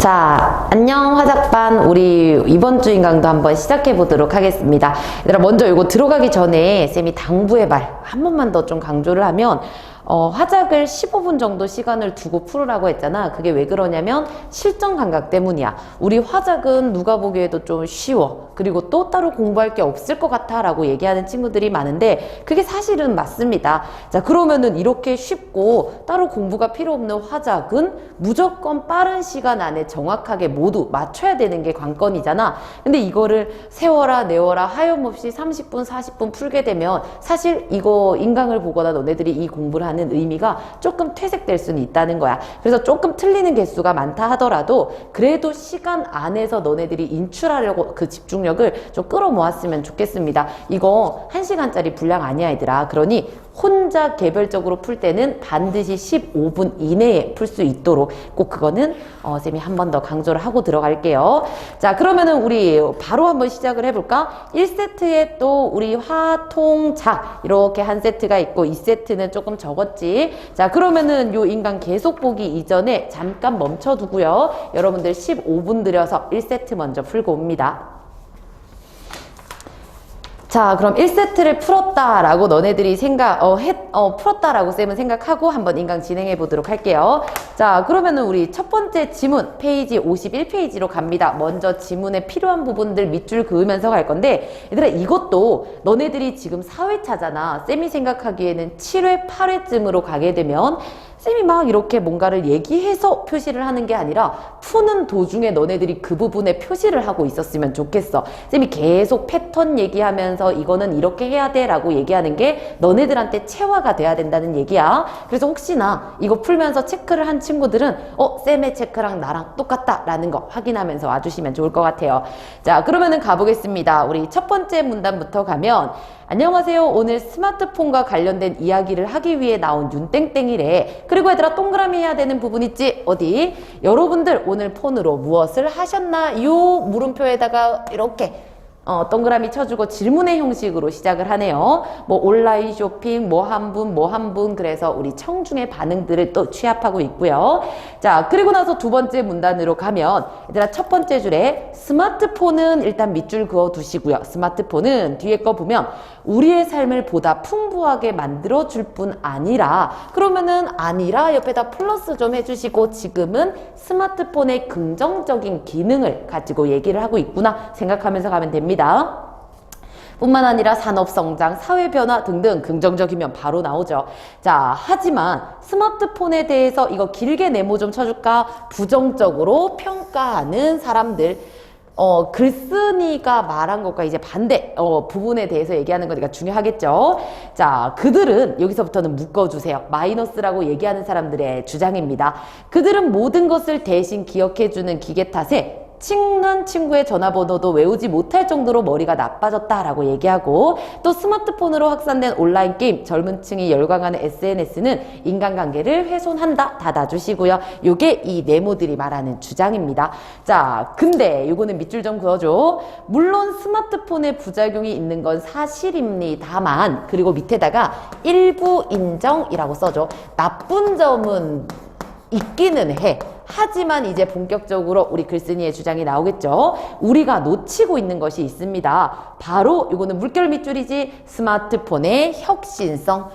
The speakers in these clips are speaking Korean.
자, 안녕 화작반. 우리 이번 주 인강도 한번 시작해 보도록 하겠습니다. 얘들아, 먼저 이거 들어가기 전에 쌤이 당부의 말 한 번만 더 좀 강조를 하면, 화작을 15분 정도 시간을 두고 풀으라고 했잖아. 그게 왜 그러냐면 실전 감각 때문이야. 우리 화작은 누가 보기에도 좀 쉬워. 그리고 또 따로 공부할 게 없을 것 같아 라고 얘기하는 친구들이 많은데 그게 사실은 맞습니다. 자, 그러면은 이렇게 쉽고 따로 공부가 필요 없는 화작은 무조건 빠른 시간 안에 정확하게 모두 맞춰야 되는 게 관건이잖아. 근데 이거를 세워라 내워라 하염없이 30분 40분 풀게 되면 사실 이거 인강을 보거나 너네들이 이 공부를 하는 의미가 조금 퇴색될 수는 있다는 거야. 그래서 조금 틀리는 개수가 많다 하더라도 그래도 시간 안에서 너네들이 인출하려고 그 집중력을 좀 끌어모았으면 좋겠습니다. 이거 1시간짜리 분량 아니야 얘들아. 그러니 혼자 개별적으로 풀 때는 반드시 15분 이내에 풀 수 있도록 꼭 그거는 쌤이 한 번 더 강조를 하고 들어갈게요. 자, 그러면은 우리 바로 한번 시작을 해볼까? 1세트에 또 우리 화통작 이렇게 한 세트가 있고 2세트는 조금 적었지. 자, 그러면은 요 인강 계속 보기 이전에 잠깐 멈춰두고요. 여러분들 15분 들여서 1세트 먼저 풀고 옵니다. 자, 그럼 1세트를 풀었다라고 너네들이 풀었다라고 쌤은 생각하고 한번 인강 진행해 보도록 할게요. 자, 그러면은 우리 첫 번째 지문 페이지 51페이지로 갑니다. 먼저 지문에 필요한 부분들 밑줄 그으면서 갈 건데, 얘들아, 이것도 너네들이 지금 4회차잖아. 쌤이 생각하기에는 7회, 8회쯤으로 가게 되면 쌤이 막 이렇게 뭔가를 얘기해서 표시를 하는 게 아니라 푸는 도중에 너네들이 그 부분에 표시를 하고 있었으면 좋겠어. 쌤이 계속 패턴 얘기하면서 이거는 이렇게 해야 돼 라고 얘기하는 게 너네들한테 체화가 돼야 된다는 얘기야. 그래서 혹시나 이거 풀면서 체크를 한 친구들은 쌤의 체크랑 나랑 똑같다 라는 거 확인하면서 와주시면 좋을 것 같아요. 자, 그러면은 가보겠습니다. 우리 첫 번째 문단부터 가면, 안녕하세요. 오늘 스마트폰과 관련된 이야기를 하기 위해 나온 윤땡땡이래. 그리고 얘들아, 동그라미 해야 되는 부분 있지? 어디? 여러분들 오늘 폰으로 무엇을 하셨나요? 물음표에다가 이렇게 동그라미 쳐주고 질문의 형식으로 시작을 하네요. 뭐 온라인 쇼핑, 뭐 한 분, 그래서 우리 청중의 반응들을 또 취합하고 있고요. 자, 그리고 나서 두 번째 문단으로 가면, 얘들아, 첫 번째 줄에 스마트폰은 일단 밑줄 그어 두시고요. 스마트폰은 뒤에 거 보면 우리의 삶을 보다 풍부하게 만들어 줄 뿐 아니라, 그러면은 아니라 옆에다 플러스 좀 해주시고 지금은 스마트폰의 긍정적인 기능을 가지고 얘기를 하고 있구나 생각하면서 가면 됩니다. 뿐만 아니라 산업성장, 사회변화 등등 긍정적이면 바로 나오죠. 자, 하지만 스마트폰에 대해서 이거 길게 네모 좀 쳐줄까? 부정적으로 평가하는 사람들, 글쓴이가 말한 것과 이제 반대 부분에 대해서 얘기하는 거니까 중요하겠죠. 자, 그들은 여기서부터는 묶어주세요. 마이너스라고 얘기하는 사람들의 주장입니다. 그들은 모든 것을 대신 기억해주는 기계 탓에 친한 친구의 전화번호도 외우지 못할 정도로 머리가 나빠졌다라고 얘기하고, 또 스마트폰으로 확산된 온라인 게임, 젊은 층이 열광하는 SNS는 인간관계를 훼손한다. 닫아주시고요. 요게 이 네모들이 말하는 주장입니다. 자, 근데 요거는 밑줄 좀 그어줘. 물론 스마트폰에 부작용이 있는 건 사실입니다만, 그리고 밑에다가 일부 인정이라고 써줘. 나쁜 점은 있기는 해. 하지만 이제 본격적으로 우리 글쓴이의 주장이 나오겠죠. 우리가 놓치고 있는 것이 있습니다. 바로 이거는 물결 밑줄이지. 스마트폰의 혁신성.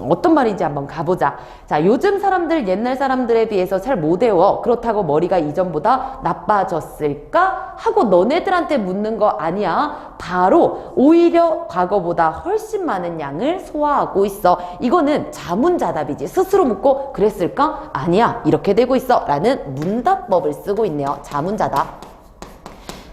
어떤 말인지 한번 가보자. 자, 요즘 사람들 옛날 사람들에 비해서 잘 못 외워. 그렇다고 머리가 이전보다 나빠졌을까? 하고 너네들한테 묻는 거 아니야. 바로 오히려 과거보다 훨씬 많은 양을 소화하고 있어. 이거는 자문자답이지. 스스로 묻고 그랬을까? 아니야. 이렇게 되고 있어. 라는 문답법을 쓰고 있네요. 자문자답.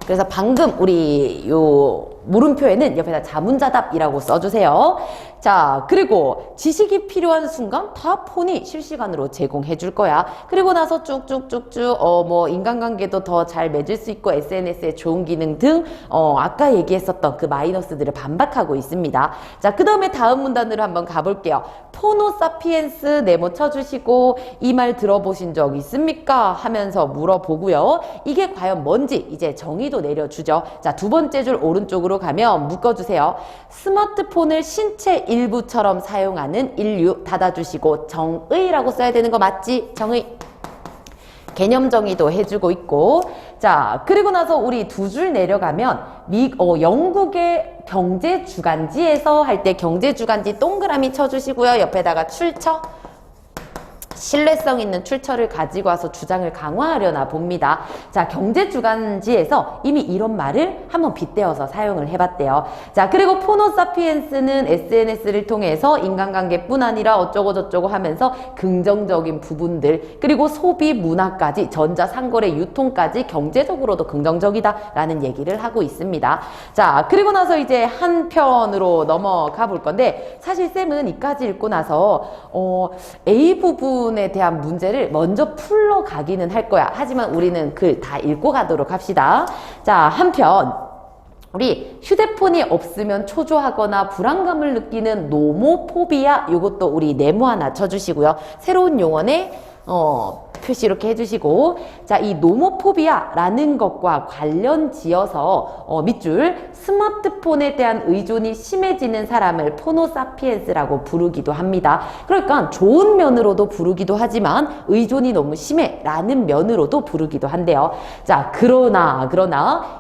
그래서 방금 우리 요 물음표에는 옆에다 자문자답이라고 써주세요. 자, 그리고 지식이 필요한 순간 다 폰이 실시간으로 제공해 줄 거야. 그리고 나서 쭉쭉쭉쭉 뭐 인간관계도 더 잘 맺을 수 있고 SNS의 좋은 기능 등 아까 얘기했었던 그 마이너스들을 반박하고 있습니다. 자, 그 다음에 다음 문단으로 한번 가볼게요. 포노사피엔스 네모 쳐주시고 이 말 들어보신 적 있습니까? 하면서 물어보고요. 이게 과연 뭔지 이제 정의도 내려주죠. 자, 두 번째 줄 오른쪽으로 가면 묶어주세요. 스마트폰을 신체 일부처럼 사용하는 인류 닫아주시고 정의라고 써야 되는 거 맞지? 정의. 개념 정의도 해주고 있고. 자, 그리고 나서 우리 두 줄 내려가면 영국의 경제 주간지에서 할 때 경제 주간지 동그라미 쳐주시고요. 옆에다가 출처, 신뢰성 있는 출처를 가지고 와서 주장을 강화하려나 봅니다. 자, 경제주간지에서 이미 이런 말을 한번 빗대어서 사용을 해봤대요. 자, 그리고 포노사피엔스는 SNS를 통해서 인간관계뿐 아니라 어쩌고저쩌고 하면서 긍정적인 부분들, 그리고 소비 문화까지, 전자상거래 유통까지 경제적으로도 긍정적이다라는 얘기를 하고 있습니다. 자, 그리고 나서 이제 한편으로 넘어가 볼 건데, 사실 쌤은 이까지 읽고 나서 A 부분에 대한 문제를 먼저 풀러 가기는 할 거야. 하지만 우리는 글 다 읽고 가도록 합시다. 자, 한편 우리 휴대폰이 없으면 초조하거나 불안감을 느끼는 노모포비아, 이것도 우리 네모 하나 쳐주시고요. 새로운 용어네 표시 이렇게 해주시고, 자, 이 노모포비아라는 것과 관련 지어서 밑줄 스마트폰에 대한 의존이 심해지는 사람을 포노사피엔스라고 부르기도 합니다. 그러니까 좋은 면으로도 부르기도 하지만 의존이 너무 심해 라는 면으로도 부르기도 한대요. 자, 그러나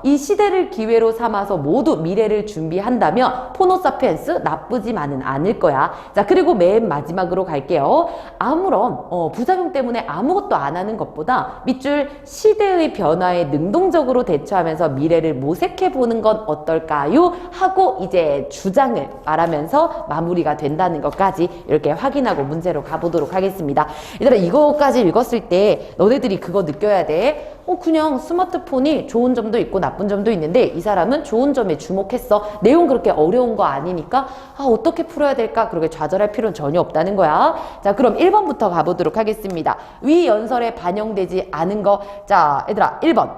이 시대를 기회로 삼아서 모두 미래를 준비한다면 포노사피엔스 나쁘지만은 않을 거야. 자, 그리고 맨 마지막으로 갈게요. 아무런 부작용 때문에 아무것도 안 하는 것보다 밑줄 시대의 변화에 능동적으로 대처하면서 미래를 모색해 보는 건 어떨까요? 하고 이제 주장을 말하면서 마무리가 된다는 것까지 이렇게 확인하고 문제로 가보도록 하겠습니다. 얘들아, 이거까지 읽었을 때 너네들이 그거 느껴야 돼. 그냥 스마트폰이 좋은 점도 있고 나쁜 점도 있는데 이 사람은 좋은 점에 주목했어. 내용 그렇게 어려운 거 아니니까 어떻게 풀어야 될까? 그렇게 좌절할 필요는 전혀 없다는 거야. 자, 그럼 1번부터 가보도록 하겠습니다. 위 연설에 반영되지 않은 거. 자, 얘들아, 1번.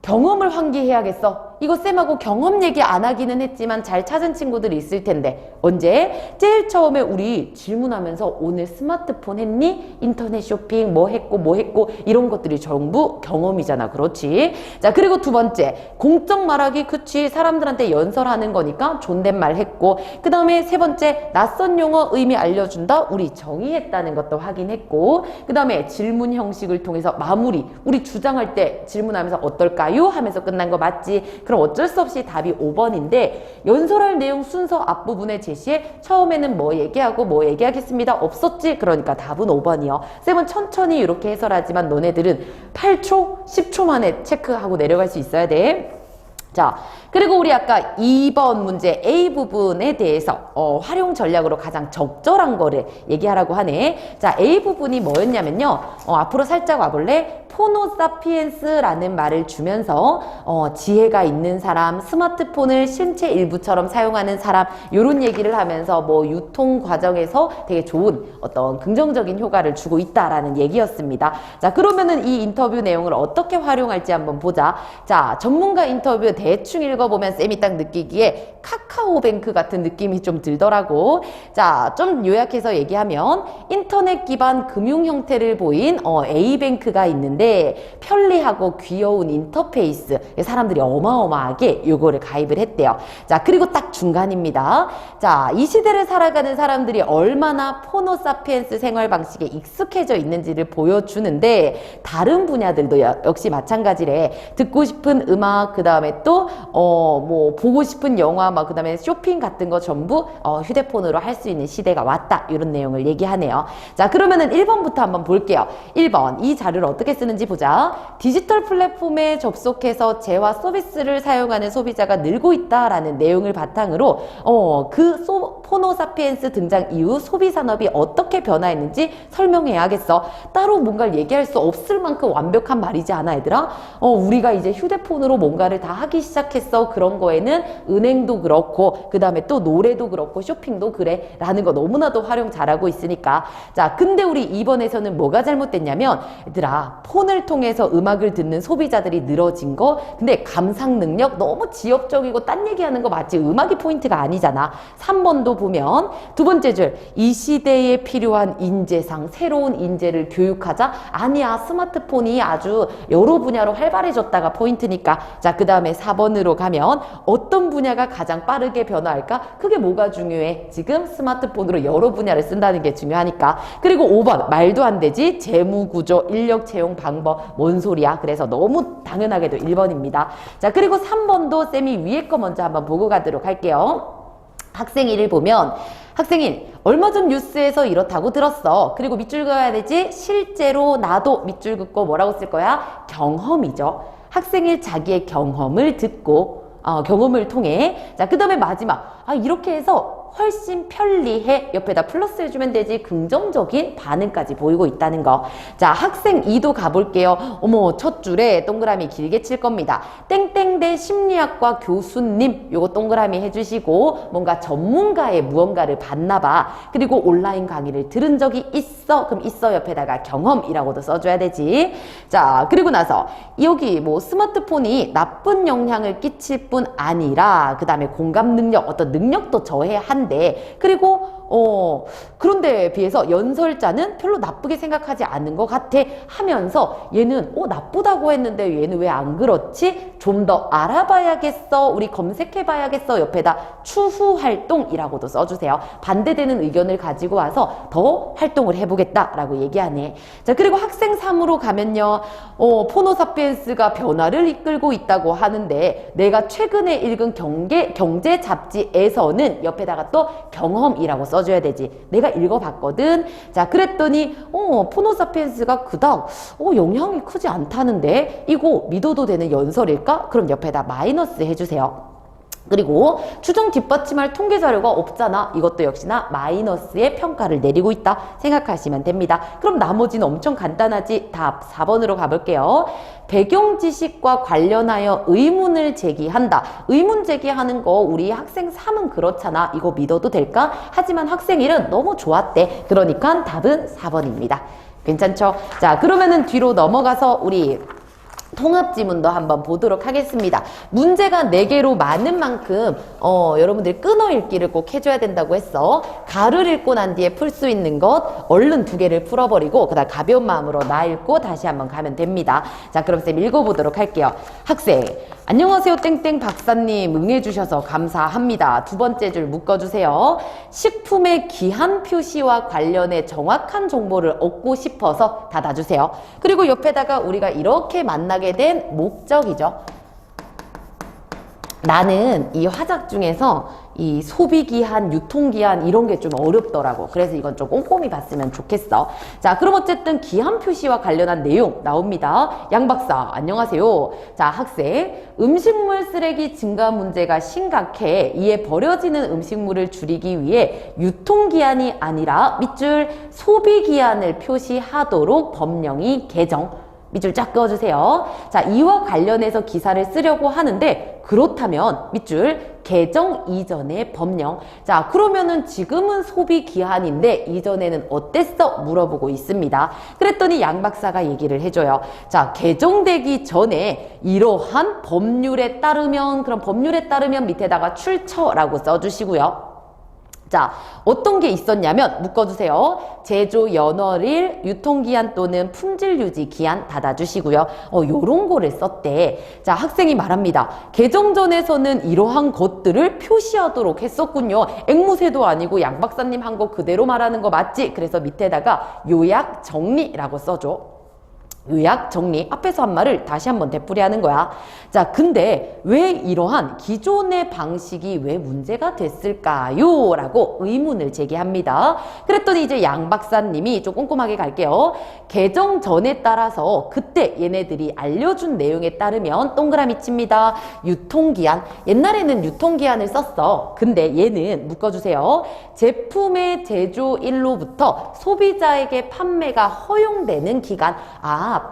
경험을 환기해야겠어. 이거 쌤하고 경험 얘기 안 하기는 했지만 잘 찾은 친구들이 있을 텐데. 언제? 제일 처음에 우리 질문하면서 오늘 스마트폰 했니? 인터넷 쇼핑 뭐 했고 이런 것들이 전부 경험이잖아. 그렇지? 자, 그리고 두 번째, 공적 말하기. 그치, 사람들한테 연설하는 거니까 존댓말 했고, 그 다음에 세 번째, 낯선 용어 의미 알려준다. 우리 정의했다는 것도 확인했고, 그 다음에 질문 형식을 통해서 마무리. 우리 주장할 때 질문하면서 어떨까요? 하면서 끝난 거 맞지? 그럼 어쩔 수 없이 답이 5번인데, 연설할 내용 순서 앞부분에 제시해 처음에는 뭐 얘기하고 뭐 얘기하겠습니다 없었지? 그러니까 답은 5번이요. 쌤은 천천히 이렇게 해설하지만 너네들은 8초, 10초 만에 체크하고 내려갈 수 있어야 돼. 자, 그리고 우리 아까 2번 문제 A 부분에 대해서 활용 전략으로 가장 적절한 거를 얘기하라고 하네. 자, A 부분이 뭐였냐면요. 앞으로 살짝 와볼래? 포노사피엔스라는 말을 주면서 지혜가 있는 사람, 스마트폰을 신체 일부처럼 사용하는 사람, 이런 얘기를 하면서 뭐 유통 과정에서 되게 좋은 어떤 긍정적인 효과를 주고 있다라는 얘기였습니다. 자, 그러면은 이 인터뷰 내용을 어떻게 활용할지 한번 보자. 자, 전문가 인터뷰 대충 읽어보면 쌤이 딱 느끼기에 카카오뱅크 같은 느낌이 좀 들더라고. 자, 좀 요약해서 얘기하면 인터넷 기반 금융 형태를 보인 A뱅크가 있는데 편리하고 귀여운 인터페이스, 사람들이 어마어마하게 요거를 가입을 했대요. 자, 그리고 딱 중간입니다. 자, 이 시대를 살아가는 사람들이 얼마나 포노사피엔스 생활 방식에 익숙해져 있는지를 보여주는데, 다른 분야들도 역시 마찬가지래. 듣고 싶은 음악, 그 다음에 또 뭐 보고 싶은 영화, 막 그 다음에 쇼핑 같은 거 전부 휴대폰으로 할 수 있는 시대가 왔다, 이런 내용을 얘기하네요. 자, 그러면은 1번부터 한번 볼게요. 1번, 이 자료를 어떻게 쓰는지 보자. 디지털 플랫폼에 접속해서 재화 서비스를 사용하는 소비자가 늘고 있다라는 내용을 바탕으로 포노사피엔스 등장 이후 소비 산업이 어떻게 변화했는지 설명해야겠어. 따로 뭔가를 얘기할 수 없을 만큼 완벽한 말이지 않아, 얘들아? 우리가 이제 휴대폰으로 뭔가를 다 하기 시작했어. 그런 거에는 은행도 그렇고, 그 다음에 또 노래도 그렇고, 쇼핑도 그래 라는 거 너무나도 활용 잘하고 있으니까. 자, 근데 우리 2번에서는 뭐가 잘못됐냐면, 얘들아, 폰을 통해서 음악을 듣는 소비자들이 늘어진 거, 근데 감상 능력 너무 지엽적이고 딴 얘기하는 거 맞지? 음악이 포인트가 아니잖아. 3번도 보면 두 번째 줄, 이 시대에 필요한 인재상, 새로운 인재를 교육하자. 아니야, 스마트폰이 아주 여러 분야로 활발해졌다가 포인트니까. 자, 그 다음에 4번으로 가면 어떤 분야가 가장 빠르게 변화할까? 그게 뭐가 중요해? 지금 스마트폰으로 여러 분야를 쓴다는 게 중요하니까. 그리고 5번, 말도 안 되지? 재무구조, 인력 채용 방법, 뭔 소리야? 그래서 너무 당연하게도 1번입니다. 자, 그리고 3번도 쌤이 위에 거 먼저 한번 보고 가도록 할게요. 학생 1을 보면 학생 1, 얼마 전 뉴스에서 이렇다고 들었어. 그리고 밑줄 그어야 되지? 실제로 나도 밑줄 긋고 뭐라고 쓸 거야? 경험이죠. 학생 1 자기의 경험을 듣고 경험을 통해. 자, 그 다음에 마지막. 이렇게 해서 훨씬 편리해. 옆에다 플러스 해주면 되지. 긍정적인 반응까지 보이고 있다는 거. 자, 학생 2도 가볼게요. 어머, 첫 줄에 동그라미 길게 칠 겁니다. 땡땡대 심리학과 교수님, 요거 동그라미 해주시고, 뭔가 전문가의 무언가를 봤나 봐. 그리고 온라인 강의를 들은 적이 있어. 그럼 있어 옆에다가 경험이라고도 써줘야 되지. 자, 그리고 나서 여기 뭐 스마트폰이 나쁜 영향을 끼칠 뿐 아니라 그 다음에 공감 능력, 어떤 능력도 저해야 한데, 그리고 그런데 비해서 연설자는 별로 나쁘게 생각하지 않는 것 같아 하면서 얘는 나쁘다고 했는데 얘는 왜 안 그렇지? 좀 더 알아봐야겠어. 우리 검색해봐야겠어. 옆에다 추후 활동이라고도 써주세요. 반대되는 의견을 가지고 와서 더 활동을 해보겠다라고 얘기하네. 자, 그리고 학생 3으로 가면요. 포노사피엔스가 변화를 이끌고 있다고 하는데 내가 최근에 읽은 경제 잡지에서는 옆에다가 또 경험이라고 써줘야 되지. 내가 읽어봤거든. 자, 그랬더니 포노사피엔스가 그닥 영향이 크지 않다는데 이거 믿어도 되는 연설일까? 그럼 옆에다 마이너스 해주세요. 그리고 추정 뒷받침할 통계 자료가 없잖아. 이것도 역시나 마이너스의 평가를 내리고 있다 생각하시면 됩니다. 그럼 나머지는 엄청 간단하지. 답 4번으로 가볼게요. 배경 지식과 관련하여 의문을 제기한다. 의문 제기하는 거 우리 학생 3은 그렇잖아. 이거 믿어도 될까? 하지만 학생 1은 너무 좋았대. 그러니까 답은 4번입니다. 괜찮죠? 자, 그러면은 뒤로 넘어가서 우리 통합지문도 한번 보도록 하겠습니다. 문제가 4개로 많은 만큼 여러분들이 끊어 읽기를 꼭 해줘야 된다고 했어. 가를 읽고 난 뒤에 풀 수 있는 것 얼른 2개를 풀어버리고 그 다음 가벼운 마음으로 나 읽고 다시 한번 가면 됩니다. 자, 그럼 쌤 읽어보도록 할게요. 학생, 안녕하세요 땡땡 박사님, 응해주셔서 감사합니다. 두 번째 줄 묶어주세요. 식품의 기한 표시와 관련해 정확한 정보를 얻고 싶어서 닫아주세요. 그리고 옆에다가 우리가 이렇게 만나게 된 목적이죠. 나는 이 화작 중에서 이 소비기한, 유통기한 이런 게 좀 어렵더라고. 그래서 이건 좀 꼼꼼히 봤으면 좋겠어. 자, 그럼 어쨌든 기한 표시와 관련한 내용 나옵니다. 양 박사, 안녕하세요. 자, 학생, 음식물 쓰레기 증가 문제가 심각해. 이에 버려지는 음식물을 줄이기 위해 유통기한이 아니라 밑줄 소비기한을 표시하도록 법령이 개정. 밑줄 쫙 그어주세요. 자, 이와 관련해서 기사를 쓰려고 하는데 그렇다면 밑줄 개정 이전의 법령. 자, 그러면은 지금은 소비 기한인데 이전에는 어땠어? 물어보고 있습니다. 그랬더니 양 박사가 얘기를 해줘요. 자, 개정되기 전에 이러한 법률에 따르면, 그럼 법률에 따르면 밑에다가 출처라고 써주시고요. 자, 어떤 게 있었냐면 묶어주세요. 제조 연월일, 유통기한 또는 품질 유지 기한 닫아주시고요. 요런 거를 썼대. 자, 학생이 말합니다. 개정전에서는 이러한 것들을 표시하도록 했었군요. 앵무새도 아니고 양 박사님 한 거 그대로 말하는 거 맞지? 그래서 밑에다가 요약 정리라고 써줘. 요약 정리, 앞에서 한 말을 다시 한번 되풀이하는 거야. 자, 근데 왜 이러한 기존의 방식이 왜 문제가 됐을까요? 라고 의문을 제기합니다. 그랬더니 이제 양 박사님이 좀 꼼꼼하게 갈게요. 개정 전에 따라서 그때 얘네들이 알려준 내용에 따르면 동그라미 칩니다. 유통기한. 옛날에는 유통기한을 썼어. 근데 얘는 묶어주세요. 제품의 제조일로부터 소비자에게 판매가 허용되는 기간.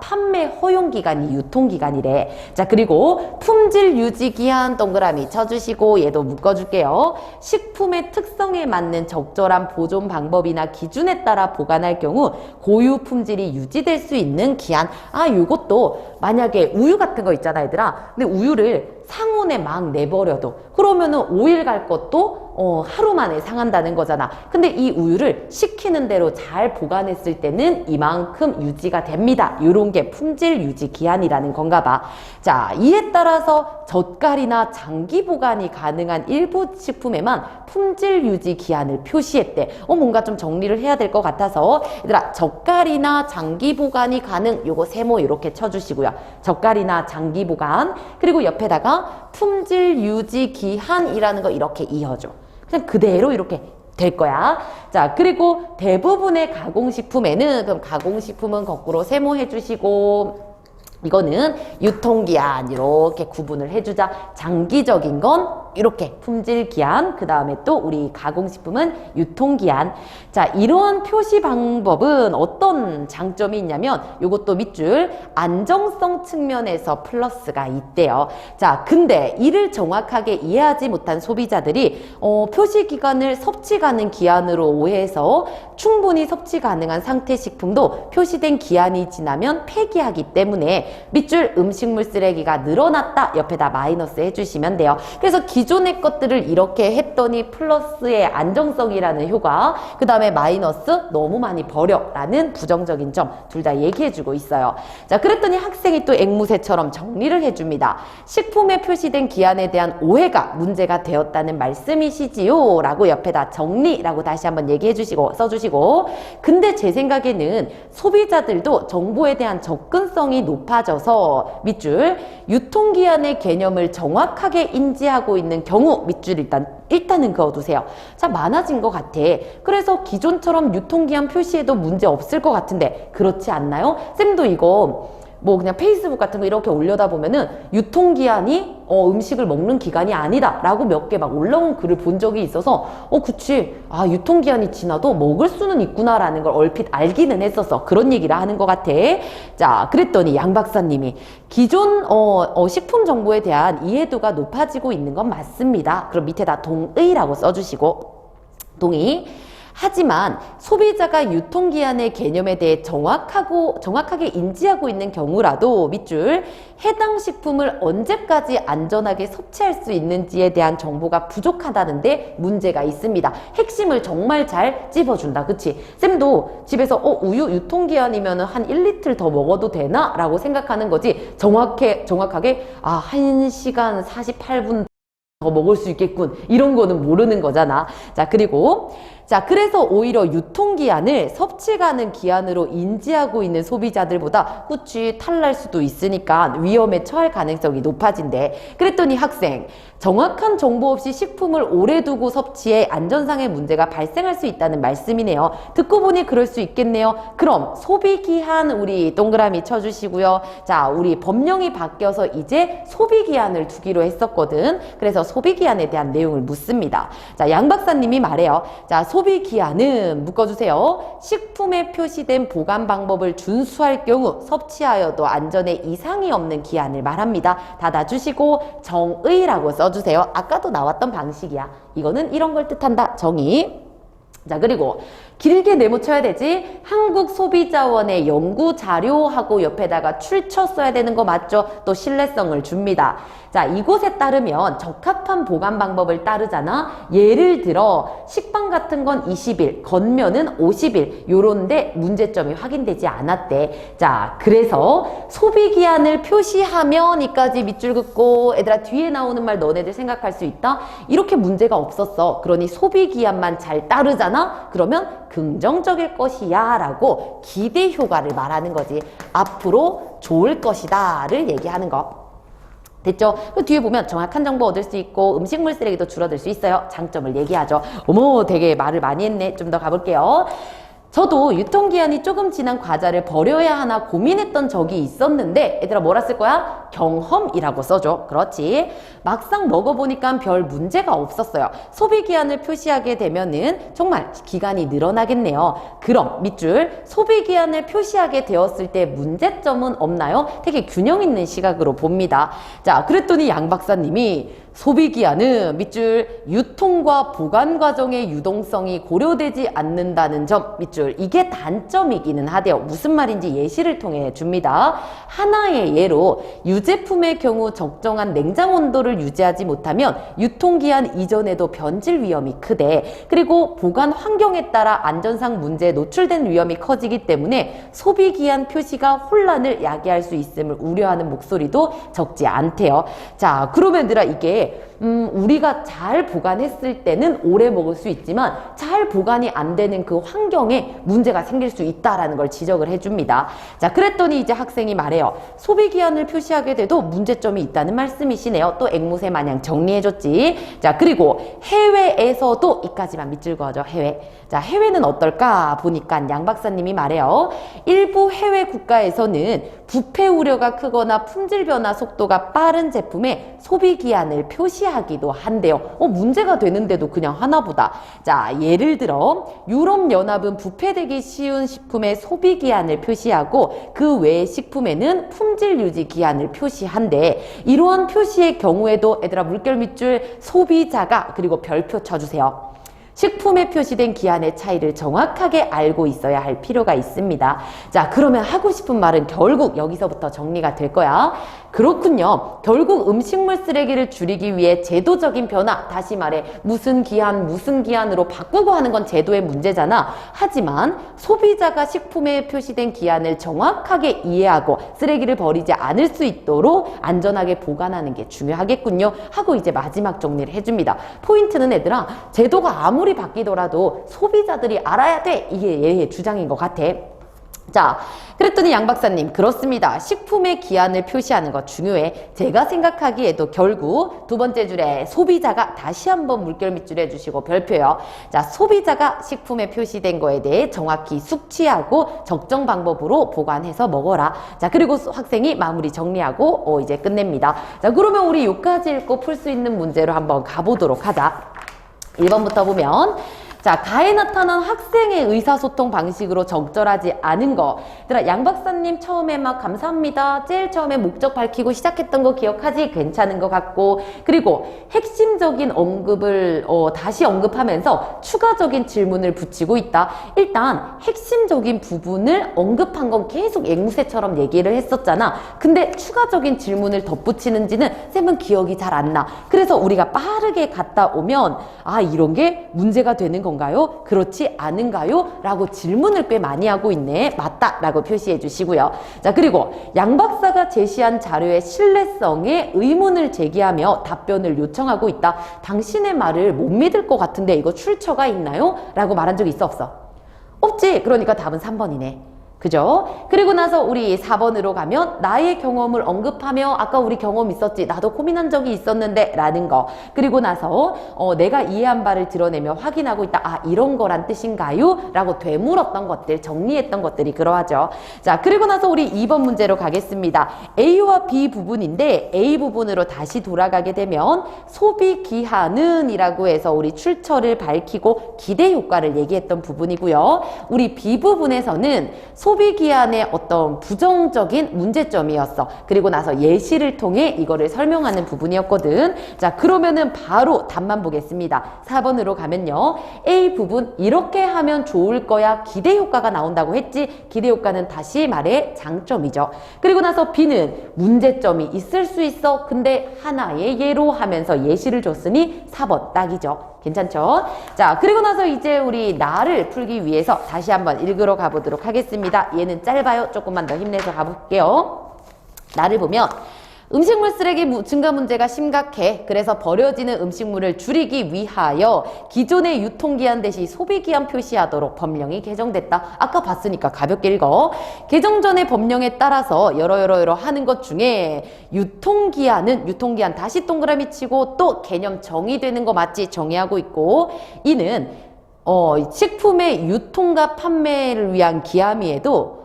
판매 허용 기간이 유통 기간이래. 자, 그리고 품질 유지 기한 동그라미 쳐주시고 얘도 묶어줄게요. 식품의 특성에 맞는 적절한 보존 방법이나 기준에 따라 보관할 경우 고유 품질이 유지될 수 있는 기한. 요것도 만약에 우유 같은 거 있잖아, 얘들아. 근데 우유를 상온에 막 내버려도 그러면은 5일 갈 것도 하루 만에 상한다는 거잖아. 근데 이 우유를 시키는 대로 잘 보관했을 때는 이만큼 유지가 됩니다. 요런 게 품질 유지 기한이라는 건가 봐. 자, 이에 따라서 젓갈이나 장기 보관이 가능한 일부 식품에만 품질 유지 기한을 표시했대. 뭔가 좀 정리를 해야 될 것 같아서 얘들아, 젓갈이나 장기 보관이 가능, 요거 세모 이렇게 쳐주시고요. 젓갈이나 장기 보관, 그리고 옆에다가 품질 유지 기한이라는 거 이렇게 이어줘. 그냥 그대로 이렇게 될 거야. 자, 그리고 대부분의 가공식품에는, 그럼 가공식품은 거꾸로 세모해 주시고, 이거는 유통기한 이렇게 구분을 해주자. 장기적인 건 이렇게 품질기한, 그 다음에 또 우리 가공식품은 유통기한. 자, 이러한 표시 방법은 어떤 장점이 있냐면 요것도 밑줄 안정성 측면에서 플러스가 있대요. 자, 근데 이를 정확하게 이해하지 못한 소비자들이 표시 기간을 섭취 가능 기한으로 오해해서 충분히 섭취 가능한 상태 식품도 표시된 기한이 지나면 폐기하기 때문에 밑줄 음식물 쓰레기가 늘어났다 옆에다 마이너스 해주시면 돼요. 그래서 기존의 것들을 이렇게 했더니 플러스의 안정성이라는 효과, 그 다음에 마이너스 너무 많이 버려 라는 부정적인 점 둘 다 얘기해주고 있어요. 자, 그랬더니 학생이 또 앵무새처럼 정리를 해줍니다. 식품에 표시된 기한에 대한 오해가 문제가 되었다는 말씀이시지요? 라고 옆에다 정리라고 다시 한번 얘기해주시고 써주시고, 근데 제 생각에는 소비자들도 정보에 대한 접근성이 높아져서 밑줄 유통기한의 개념을 정확하게 인지하고 있는 경우 밑줄 일단은 그어두세요. 자, 많아진 것 같아. 그래서 기존처럼 유통기한 표시해도 문제 없을 것 같은데 그렇지 않나요? 쌤도 이거 뭐 그냥 페이스북 같은 거 이렇게 올려다 보면은 유통기한이 음식을 먹는 기간이 아니다 라고 몇 개 막 올라온 글을 본 적이 있어서 그치, 유통기한이 지나도 먹을 수는 있구나 라는 걸 얼핏 알기는 했었어. 그런 얘기를 하는 것 같아. 자, 그랬더니 양 박사님이 기존 식품 정보에 대한 이해도가 높아지고 있는 건 맞습니다. 그럼 밑에다 동의라고 써주시고, 동의. 하지만 소비자가 유통기한의 개념에 대해 정확하게 인지하고 있는 경우라도 밑줄 해당 식품을 언제까지 안전하게 섭취할 수 있는지에 대한 정보가 부족하다는데 문제가 있습니다. 핵심을 정말 잘 찝어준다. 그치? 쌤도 집에서 우유 유통기한이면 한 1리터 더 먹어도 되나? 라고 생각하는 거지. 정확하게 1시간 48분 더 먹을 수 있겠군. 이런 거는 모르는 거잖아. 자, 그리고 그래서 오히려 유통기한을 섭취 가능 기한으로 인지하고 있는 소비자들보다 그치, 탈날 수도 있으니까 위험에 처할 가능성이 높아진대. 그랬더니 학생, 정확한 정보 없이 식품을 오래 두고 섭취해 안전상의 문제가 발생할 수 있다는 말씀이네요. 듣고 보니 그럴 수 있겠네요. 그럼 소비기한 우리 동그라미 쳐주시고요. 자, 우리 법령이 바뀌어서 이제 소비기한을 두기로 했었거든. 그래서 소비기한에 대한 내용을 묻습니다. 자, 양 박사님이 말해요. 자, 소비기한은 묶어주세요. 식품에 표시된 보관 방법을 준수할 경우 섭취하여도 안전에 이상이 없는 기한을 말합니다. 닫아주시고 정의라고 써주세요. 아까도 나왔던 방식이야. 이거는 이런 걸 뜻한다. 정의. 자, 그리고 길게 네모쳐야 되지. 한국소비자원의 연구자료하고 옆에다가 출처 써야 되는 거 맞죠? 또 신뢰성을 줍니다. 자, 이곳에 따르면 적합한 보관 방법을 따르잖아. 예를 들어 식빵 같은 건 20일, 겉면은 50일 요런데 문제점이 확인되지 않았대. 자, 그래서 소비기한을 표시하면 이까지 밑줄 긋고 얘들아 뒤에 나오는 말 너네들 생각할 수 있다? 이렇게 문제가 없었어. 그러니 소비기한만 잘 따르잖아? 그러면 긍정적일 것이야 라고 기대 효과를 말하는 거지. 앞으로 좋을 것이다 를 얘기하는 거. 됐죠? 그 뒤에 보면 정확한 정보 얻을 수 있고 음식물 쓰레기도 줄어들 수 있어요. 장점을 얘기하죠. 어머, 되게 말을 많이 했네. 좀 더 가볼게요. 저도 유통기한이 조금 지난 과자를 버려야 하나 고민했던 적이 있었는데 얘들아 뭐라 쓸 거야? 경험이라고 써줘. 그렇지. 막상 먹어보니까 별 문제가 없었어요. 소비기한을 표시하게 되면은 정말 기간이 늘어나겠네요. 그럼 밑줄 소비기한을 표시하게 되었을 때 문제점은 없나요? 되게 균형 있는 시각으로 봅니다. 자, 그랬더니 양 박사님이 소비기한은 밑줄 유통과 보관 과정의 유동성이 고려되지 않는다는 점 밑줄 이게 단점이기는 하대요. 무슨 말인지 예시를 통해 줍니다. 하나의 예로 유제품의 경우 적정한 냉장 온도를 유지하지 못하면 유통기한 이전에도 변질 위험이 크대. 그리고 보관 환경에 따라 안전상 문제에 노출된 위험이 커지기 때문에 소비기한 표시가 혼란을 야기할 수 있음을 우려하는 목소리도 적지 않대요. 자, 그러면 얘들아 이게 우리가 잘 보관했을 때는 오래 먹을 수 있지만 잘 보관이 안 되는 그 환경에 문제가 생길 수 있다라는 걸 지적을 해줍니다. 자, 그랬더니 이제 학생이 말해요. 소비기한을 표시하게 돼도 문제점이 있다는 말씀이시네요. 또 앵무새 마냥 정리해줬지. 자, 그리고 해외에서도 이까지만 밑줄 그어줘. 해외. 자, 해외는 어떨까 보니까 양 박사님이 말해요. 일부 해외 국가에서는 부패 우려가 크거나 품질 변화 속도가 빠른 제품에 소비기한을 표시하기도 한대요. 문제가 되는데도 그냥 하나보다. 자, 예를 들어 유럽연합은 부패되기 쉬운 식품의 소비기한을 표시하고 그 외의 식품에는 품질 유지 기한을 표시한대. 이러한 표시의 경우에도 얘들아 물결 밑줄 소비자가 그리고 별표 쳐주세요. 식품에 표시된 기한의 차이를 정확하게 알고 있어야 할 필요가 있습니다. 자, 그러면 하고 싶은 말은 결국 여기서부터 정리가 될 거야. 그렇군요. 결국 음식물 쓰레기를 줄이기 위해 제도적인 변화, 다시 말해 무슨 기한으로 바꾸고 하는 건 제도의 문제잖아. 하지만 소비자가 식품에 표시된 기한을 정확하게 이해하고 쓰레기를 버리지 않을 수 있도록 안전하게 보관하는 게 중요하겠군요. 하고 이제 마지막 정리를 해줍니다. 포인트는 얘들아, 제도가 아무리 바뀌더라도 소비자들이 알아야 돼. 이게 얘의 주장인 것 같아. 자, 그랬더니 양 박사님, 그렇습니다. 식품의 기한을 표시하는 거 중요해. 제가 생각하기에도 결국 두 번째 줄에 소비자가 다시 한번 물결 밑줄 해주시고 별표요. 자, 소비자가 식품에 표시된 거에 대해 정확히 숙지하고 적정 방법으로 보관해서 먹어라. 자, 그리고 학생이 마무리 정리하고 이제 끝냅니다. 자, 그러면 우리 여기까지 읽고 풀 수 있는 문제로 한번 가보도록 하자. 1번부터 보면 자, 가에 나타난 학생의 의사소통 방식으로 적절하지 않은 거. 얘들아, 양 박사님 처음에 막 감사합니다. 제일 처음에 목적 밝히고 시작했던 거 기억하지? 괜찮은 것 같고. 그리고 핵심적인 언급을 다시 언급하면서 추가적인 질문을 붙이고 있다. 일단 핵심적인 부분을 언급한 건 계속 앵무새처럼 얘기를 했었잖아. 근데 추가적인 질문을 덧붙이는지는 쌤은 기억이 잘 안 나. 그래서 우리가 빠르게 갔다 오면 이런 게 문제가 되는 건가요? 그렇지 않은가요? 라고 질문을 꽤 많이 하고 있네. 맞다 라고 표시해 주시고요. 자, 그리고 양 박사가 제시한 자료의 신뢰성에 의문을 제기하며 답변을 요청하고 있다. 당신의 말을 못 믿을 것 같은데 이거 출처가 있나요? 라고 말한 적이 있어 없어? 없지. 그러니까 답은 3번이네. 그죠? 그리고 나서 우리 4번으로 가면 나의 경험을 언급하며 아까 우리 경험 있었지, 나도 고민한 적이 있었는데 라는 거. 그리고 나서 내가 이해한 바를 드러내며 확인하고 있다. 이런 거란 뜻인가요? 라고 되물었던 것들, 정리했던 것들이 그러하죠. 자, 그리고 나서 우리 2번 문제로 가겠습니다. A와 B 부분인데 A 부분으로 다시 돌아가게 되면 소비기한은 이라고 해서 우리 출처를 밝히고 기대 효과를 얘기했던 부분이고요. 우리 B 부분에서는 소비기한의 어떤 부정적인 문제점이었어. 그리고 나서 예시를 통해 이거를 설명하는 부분이었거든. 자, 그러면은 바로 답만 보겠습니다. 4번으로 가면요. A 부분 이렇게 하면 좋을 거야. 기대 효과가 나온다고 했지. 기대 효과는 다시 말해 장점이죠. 그리고 나서 B는 문제점이 있을 수 있어. 근데 하나의 예로 하면서 예시를 줬으니 4번 딱이죠. 괜찮죠? 자, 그리고 나서 이제 우리 나를 풀기 위해서 다시 한번 읽으러 가보도록 하겠습니다. 얘는 짧아요. 조금만 더 힘내서 가볼게요. 나를 보면 음식물 쓰레기 증가 문제가 심각해. 그래서 버려지는 음식물을 줄이기 위하여 기존의 유통기한 대신 소비기한 표시하도록 법령이 개정됐다. 아까 봤으니까 가볍게 읽어. 개정 전의 법령에 따라서 여러 하는 것 중에 유통기한 다시 동그라미 치고 또 개념 정의되는 거 맞지? 정의하고 있고, 이는 식품의 유통과 판매를 위한 기한임에도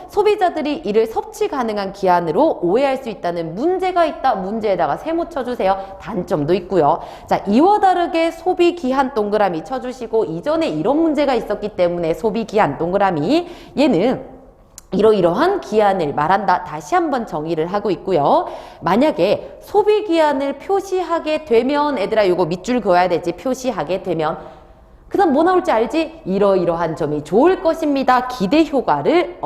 소비자들이 이를 섭취 가능한 기한으로 오해할 수 있다는 문제가 있다. 문제에다가 세모 쳐주세요. 단점도 있고요. 자, 이와 다르게 소비 기한 동그라미 쳐주시고, 이전에 이런 문제가 있었기 때문에 소비 기한 동그라미, 얘는 이러이러한 기한을 말한다. 다시 한번 정의를 하고 있고요. 만약에 소비 기한을 표시하게 되면, 얘들아 이거 밑줄 그어야 되지. 표시하게 되면 그다음 뭐 나올지 알지? 이러이러한 점이 좋을 것입니다. 기대 효과를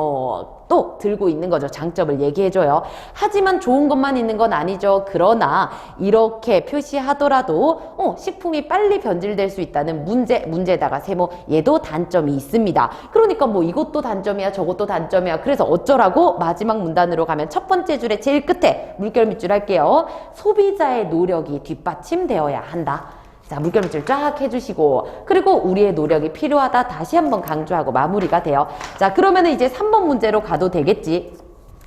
또 들고 있는 거죠. 장점을 얘기해줘요. 하지만 좋은 것만 있는 건 아니죠. 그러나 이렇게 표시하더라도 식품이 빨리 변질될 수 있다는 문제에다가 세모 얘도 단점이 있습니다. 그러니까 뭐 이것도 단점이야 저것도 단점이야. 그래서 어쩌라고? 마지막 문단으로 가면 첫 번째 줄의 제일 끝에 물결 밑줄 할게요. 소비자의 노력이 뒷받침되어야 한다. 자, 물결 밑줄 쫙 해주시고, 그리고 우리의 노력이 필요하다 다시 한번 강조하고 마무리가 돼요. 자, 그러면은 이제 3번 문제로 가도 되겠지.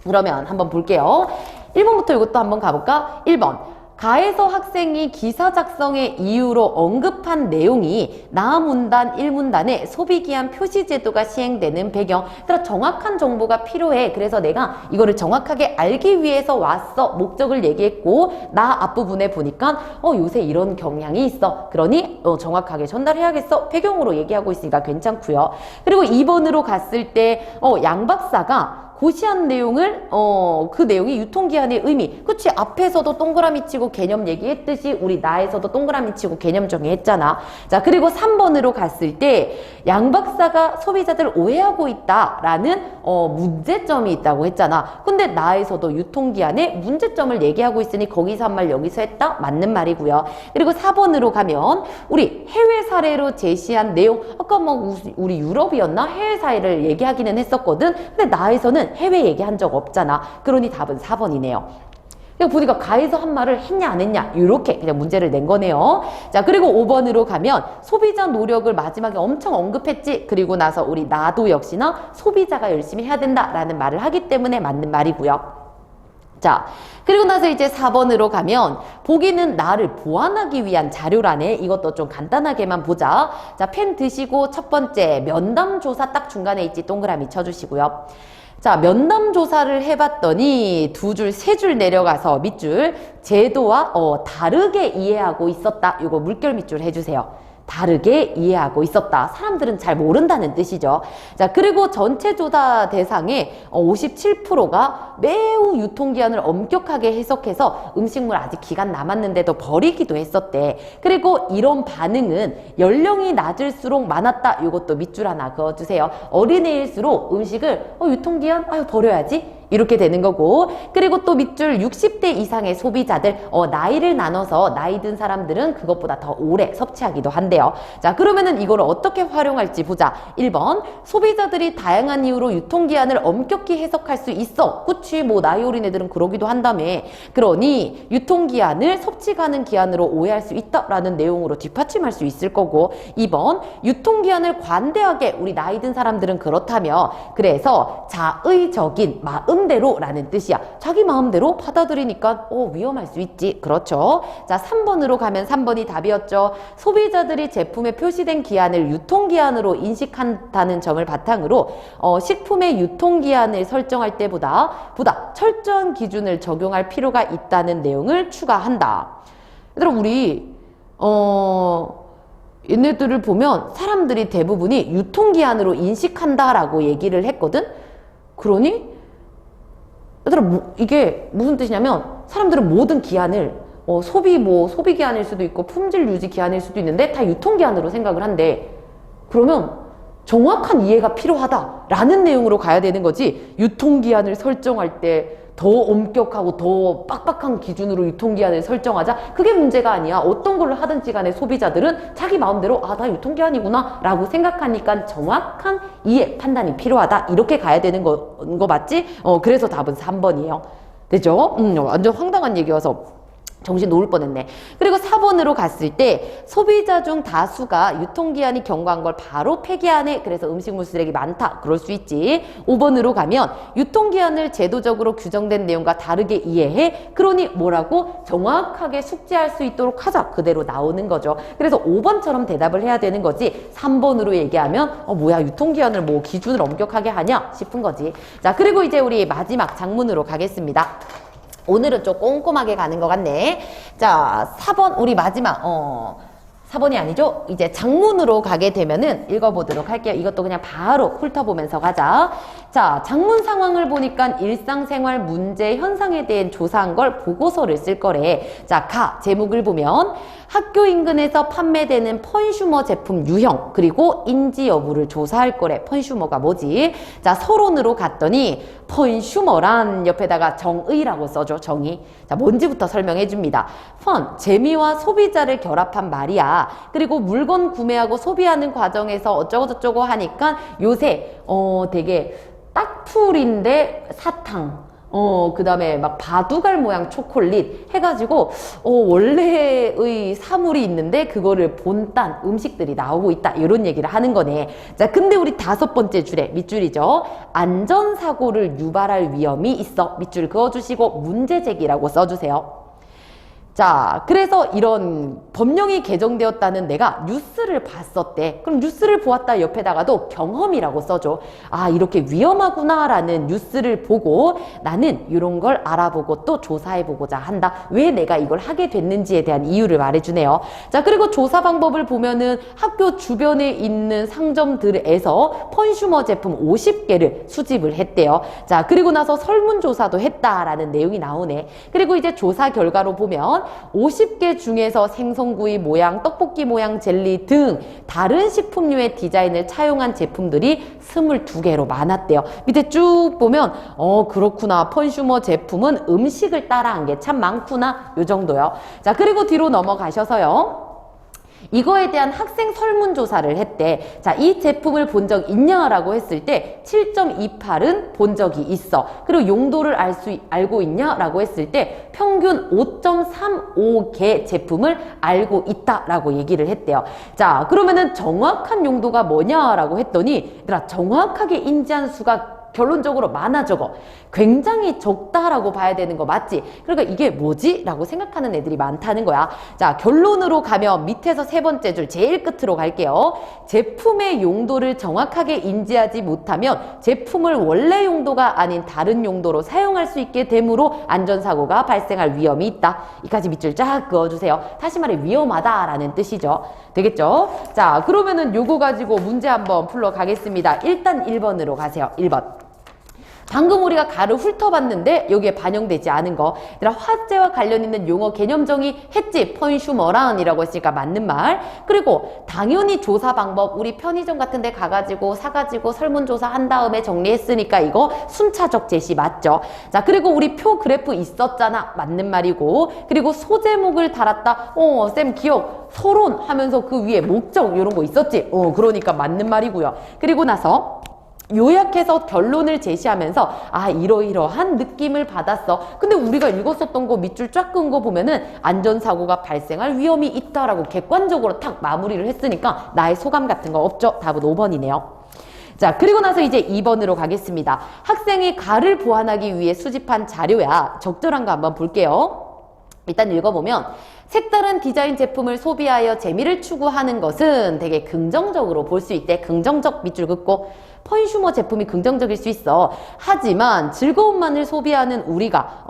그러면 한번 볼게요. 1번부터 이것도 한번 가볼까? 1번. 가에서 학생이 기사 작성의 이유로 언급한 내용이 나 문단 1문단에 소비기한 표시 제도가 시행되는 배경. 그러니까 정확한 정보가 필요해. 그래서 내가 이거를 정확하게 알기 위해서 왔어. 목적을 얘기했고 나 앞부분에 보니까 요새 이런 경향이 있어. 그러니 정확하게 전달해야겠어. 배경으로 얘기하고 있으니까 괜찮고요. 그리고 2번으로 갔을 때 양 박사가 고시한 내용을 그 내용이 유통기한의 의미, 그치? 앞에서도 동그라미 치고 개념 얘기했듯이 우리 나에서도 동그라미 치고 개념 정의했잖아. 자, 그리고 3번으로 갔을 때 양 박사가 소비자들 오해하고 있다라는 문제점이 있다고 했잖아. 근데 나에서도 유통기한의 문제점을 얘기하고 있으니 거기서 한 말 여기서 했다? 맞는 말이고요. 그리고 4번으로 가면 우리 해외 사례로 제시한 내용, 아까 뭐 우리 유럽이었나? 해외 사례를 얘기하기는 했었거든. 근데 나에서는 해외 얘기한 적 없잖아. 그러니 답은 4번이네요. 그냥 보니까 가에서 한 말을 했냐 안 했냐 이렇게 그냥 문제를 낸 거네요. 자, 그리고 5번으로 가면 소비자 노력을 마지막에 엄청 언급했지. 그리고 나서 우리 나도 역시나 소비자가 열심히 해야 된다라는 말을 하기 때문에 맞는 말이고요. 자, 그리고 나서 이제 4번으로 가면 보기는 나를 보완하기 위한 자료라네. 이것도 좀 간단하게만 보자. 자, 펜 드시고 첫 번째 면담 조사 딱 중간에 있지. 동그라미 쳐주시고요. 자, 면담 조사를 해봤더니 두 줄, 세 줄 내려가서 밑줄 제도와 다르게 이해하고 있었다. 이거 물결 밑줄 해주세요. 다르게 이해하고 있었다. 사람들은 잘 모른다는 뜻이죠. 자, 그리고 전체 조사 대상의 57%가 매우 유통기한을 엄격하게 해석해서 음식물 아직 기간 남았는데도 버리기도 했었대. 그리고 이런 반응은 연령이 낮을수록 많았다. 이것도 밑줄 하나 그어주세요. 어린애일수록 음식을 유통기한 버려야지. 이렇게 되는 거고, 그리고 또 밑줄 60대 이상의 소비자들 나이를 나눠서 나이 든 사람들은 그것보다 더 오래 섭취하기도 한대요. 자, 그러면은 이걸 어떻게 활용할지 보자. 1번 소비자들이 다양한 이유로 유통기한을 엄격히 해석할 수 있어. 그치, 뭐 나이 어린 애들은 그러기도 한다며. 그러니 유통기한을 섭취 가능 기한으로 오해할 수 있다라는 내용으로 뒷받침할 수 있을 거고, 2번 유통기한을 관대하게 우리 나이 든 사람들은 그렇다며. 그래서 자의적인 마음대로 라는 뜻이야. 자기 마음대로 받아들이니까 위험할 수 있지. 그렇죠. 자, 3번으로 가면 3번이 답이었죠. 소비자들이 제품에 표시된 기한을 유통기한으로 인식한다는 점을 바탕으로 식품의 유통기한을 설정할 때보다 철저한 기준을 적용할 필요가 있다는 내용을 추가한다. 얘들아, 우리 얘네들을 보면 사람들이 대부분이 유통기한으로 인식한다라고 얘기를 했거든. 그러니 얘들아, 이게 무슨 뜻이냐면 사람들은 모든 기한을 소비 기한일 수도 있고 품질 유지 기한일 수도 있는데 다 유통기한으로 생각을 한대. 그러면 정확한 이해가 필요하다라는 내용으로 가야 되는 거지. 유통기한을 설정할 때 더 엄격하고 더 빡빡한 기준으로 유통기한을 설정하자. 그게 문제가 아니야. 어떤 걸로 하든지 간에 소비자들은 자기 마음대로 나 유통기한이구나 라고 생각하니까 정확한 이해, 판단이 필요하다. 이렇게 가야 되는 거 맞지? 그래서 답은 3번이에요. 되죠? 완전 황당한 얘기여서 정신 놓을 뻔했네. 그리고 4번으로 갔을 때 소비자 중 다수가 유통기한이 경과한 걸 바로 폐기하네. 그래서 음식물 쓰레기 많다. 그럴 수 있지. 5번으로 가면 유통기한을 제도적으로 규정된 내용과 다르게 이해해. 그러니 뭐라고? 정확하게 숙지할 수 있도록 하자. 그대로 나오는 거죠. 그래서 5번처럼 대답을 해야 되는 거지. 3번으로 얘기하면 뭐야, 유통기한을 뭐 기준을 엄격하게 하냐 싶은 거지. 자, 그리고 이제 우리 마지막 장문으로 가겠습니다. 오늘은 좀 꼼꼼하게 가는 것 같네. 자, 4번 우리 마지막 4번이 아니죠? 이제 장문으로 가게 되면은 읽어보도록 할게요. 이것도 그냥 바로 훑어보면서 가자. 자, 장문 상황을 보니까 일상생활 문제 현상에 대해 조사한 걸 보고서를 쓸 거래. 자, 제목을 보면 학교 인근에서 판매되는 펀슈머 제품 유형 그리고 인지 여부를 조사할 거래. 펀슈머가 뭐지? 자, 서론으로 갔더니 펀슈머란 옆에다가 정의라고 써줘. 정의. 자, 뭔지부터 설명해 줍니다. 재미와 소비자를 결합한 말이야. 그리고 물건 구매하고 소비하는 과정에서 어쩌고저쩌고 하니까 요새 되게 딱풀인데 사탕, 그 다음에 막 바둑알 모양 초콜릿 해가지고 원래의 사물이 있는데 그거를 본딴 음식들이 나오고 있다, 이런 얘기를 하는 거네. 자, 근데 우리 5번째 줄에 밑줄이죠. 안전사고를 유발할 위험이 있어. 밑줄 그어주시고 문제 제기라고 써주세요. 자, 그래서 이런 법령이 개정되었다는 내가 뉴스를 봤었대. 그럼 뉴스를 보았다 옆에다가도 경험이라고 써줘. 아, 이렇게 위험하구나 라는 뉴스를 보고 나는 이런 걸 알아보고 또 조사해보고자 한다. 왜 내가 이걸 하게 됐는지에 대한 이유를 말해주네요. 자, 그리고 조사 방법을 보면은 학교 주변에 있는 상점들에서 펀슈머 제품 50개를 수집을 했대요. 자, 그리고 나서 설문조사도 했다라는 내용이 나오네. 그리고 이제 조사 결과로 보면 50개 중에서 생선구이 모양, 떡볶이 모양 젤리 등 다른 식품류의 디자인을 차용한 제품들이 22개로 많았대요. 밑에 쭉 보면 그렇구나. 펀슈머 제품은 음식을 따라한 게 참 많구나. 요 정도요. 자, 그리고 뒤로 넘어가셔서요. 이거에 대한 학생 설문조사를 했대. 자, 이 제품을 본 적 있냐라고 했을 때 7.28은 본 적이 있어. 그리고 용도를 알고 있냐라고 했을 때 평균 5.35개 제품을 알고 있다라고 얘기를 했대요. 자, 그러면은 정확한 용도가 뭐냐라고 했더니 얘들아, 정확하게 인지한 수가 결론적으로 많아 적어. 굉장히 적다라고 봐야 되는 거 맞지? 그러니까 이게 뭐지? 라고 생각하는 애들이 많다는 거야. 자, 결론으로 가면 밑에서 3번째 줄 제일 끝으로 갈게요. 제품의 용도를 정확하게 인지하지 못하면 제품을 원래 용도가 아닌 다른 용도로 사용할 수 있게 되므로 안전사고가 발생할 위험이 있다. 이까지 밑줄 쫙 그어주세요. 다시 말해 위험하다라는 뜻이죠. 되겠죠? 자, 그러면은 요거 가지고 문제 한번 풀러 가겠습니다. 일단 1번으로 가세요. 1번. 방금 우리가 가를 훑어봤는데 여기에 반영되지 않은 거. 얘들아, 화재와 관련 있는 용어 개념 정의 했지? 펀슈머란 이라고 했으니까 맞는 말. 그리고 당연히 조사 방법, 우리 편의점 같은 데 가가지고 사가지고 설문조사 한 다음에 정리했으니까 이거 순차적 제시 맞죠? 자, 그리고 우리 표 그래프 있었잖아. 맞는 말이고. 그리고 소제목을 달았다. 쌤 기억. 서론 하면서 그 위에 목적 이런 거 있었지? 그러니까 맞는 말이고요. 그리고 나서 요약해서 결론을 제시하면서 이러이러한 느낌을 받았어. 근데 우리가 읽었었던 거 밑줄 쫙 끈 거 보면은 안전사고가 발생할 위험이 있다라고 객관적으로 탁 마무리를 했으니까 나의 소감 같은 거 없죠? 답은 5번이네요. 자, 그리고 나서 이제 2번으로 가겠습니다. 학생이 가를 보완하기 위해 수집한 자료야. 적절한 거 한번 볼게요. 일단 읽어보면 색다른 디자인 제품을 소비하여 재미를 추구하는 것은 되게 긍정적으로 볼 수 있대. 긍정적 밑줄 긋고 펀슈머 제품이 긍정적일 수 있어. 하지만 즐거움만을 소비하는 우리가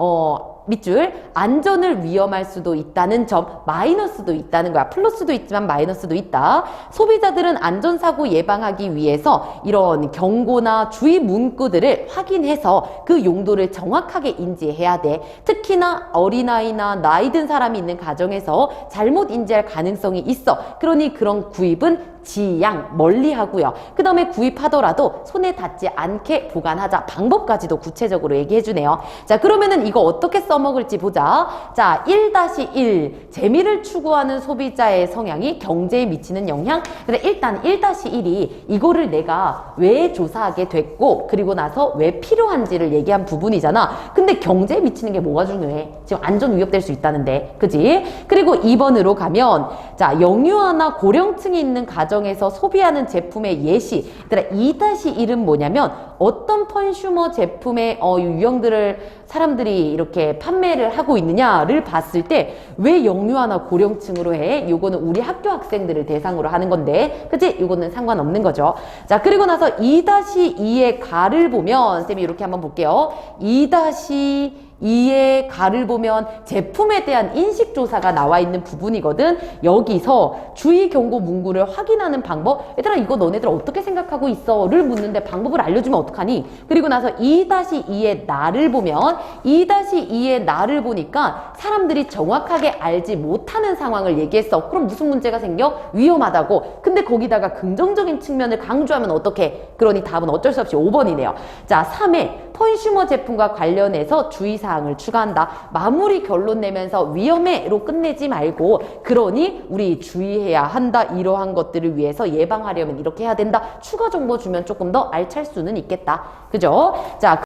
밑줄 안전을 위험할 수도 있다는 점, 마이너스도 있다는 거야. 플러스도 있지만 마이너스도 있다. 소비자들은 안전사고 예방하기 위해서 이런 경고나 주의 문구들을 확인해서 그 용도를 정확하게 인지해야 돼. 특히나 어린아이나 나이 든 사람이 있는 가정에서 잘못 인지할 가능성이 있어. 그러니 그런 구입은 지양, 멀리 하고요. 그 다음에 구입하더라도 손에 닿지 않게 보관하자. 방법까지도 구체적으로 얘기해주네요. 자, 그러면은 이거 어떻게 써먹을지 보자. 자, 1-1. 재미를 추구하는 소비자의 성향이 경제에 미치는 영향. 근데 일단 1-1이 이거를 내가 왜 조사하게 됐고 그리고 나서 왜 필요한지를 얘기한 부분이잖아. 근데 경제에 미치는 게 뭐가 중요해? 지금 안전 위협될 수 있다는데. 그지? 그리고 2번으로 가면 자, 영유아나 고령층이 있는 가정에서 소비하는 제품의 예시. 얘들아, 2-1은 뭐냐면 어떤 펀슈머 제품의 유형들을 사람들이 이렇게 판매를 하고 있느냐를 봤을 때 왜 영유아나 고령층으로 해? 요거는 우리 학교 학생들을 대상으로 하는 건데, 그치? 요거는 상관없는 거죠. 자, 그리고 나서 2-2의 가를 보면 쌤이 이렇게 한번 볼게요. 2-2 2의 가를 보면 제품에 대한 인식조사가 나와 있는 부분이거든. 여기서 주의 경고 문구를 확인하는 방법. 얘들아 이거 너네들 어떻게 생각하고 있어? 를 묻는데 방법을 알려주면 어떡하니? 그리고 나서 2-2의 나를 보면 2-2의 나를 보니까 사람들이 정확하게 알지 못하는 상황을 얘기했어. 그럼 무슨 문제가 생겨? 위험하다고. 근데 거기다가 긍정적인 측면을 강조하면 어떡해? 그러니 답은 어쩔 수 없이 5번이네요. 자, 3회 컨슈머 제품과 관련해서 주의사항을 추가한다. 마무리 결론 내면서 위험해로 끝내지 말고 그러니 우리 주의해야 한다. 이러한 것들을 위해서 예방하려면 이렇게 해야 된다. 추가 정보 주면 조금 더 알찰 수는 있겠다. 그죠? 자,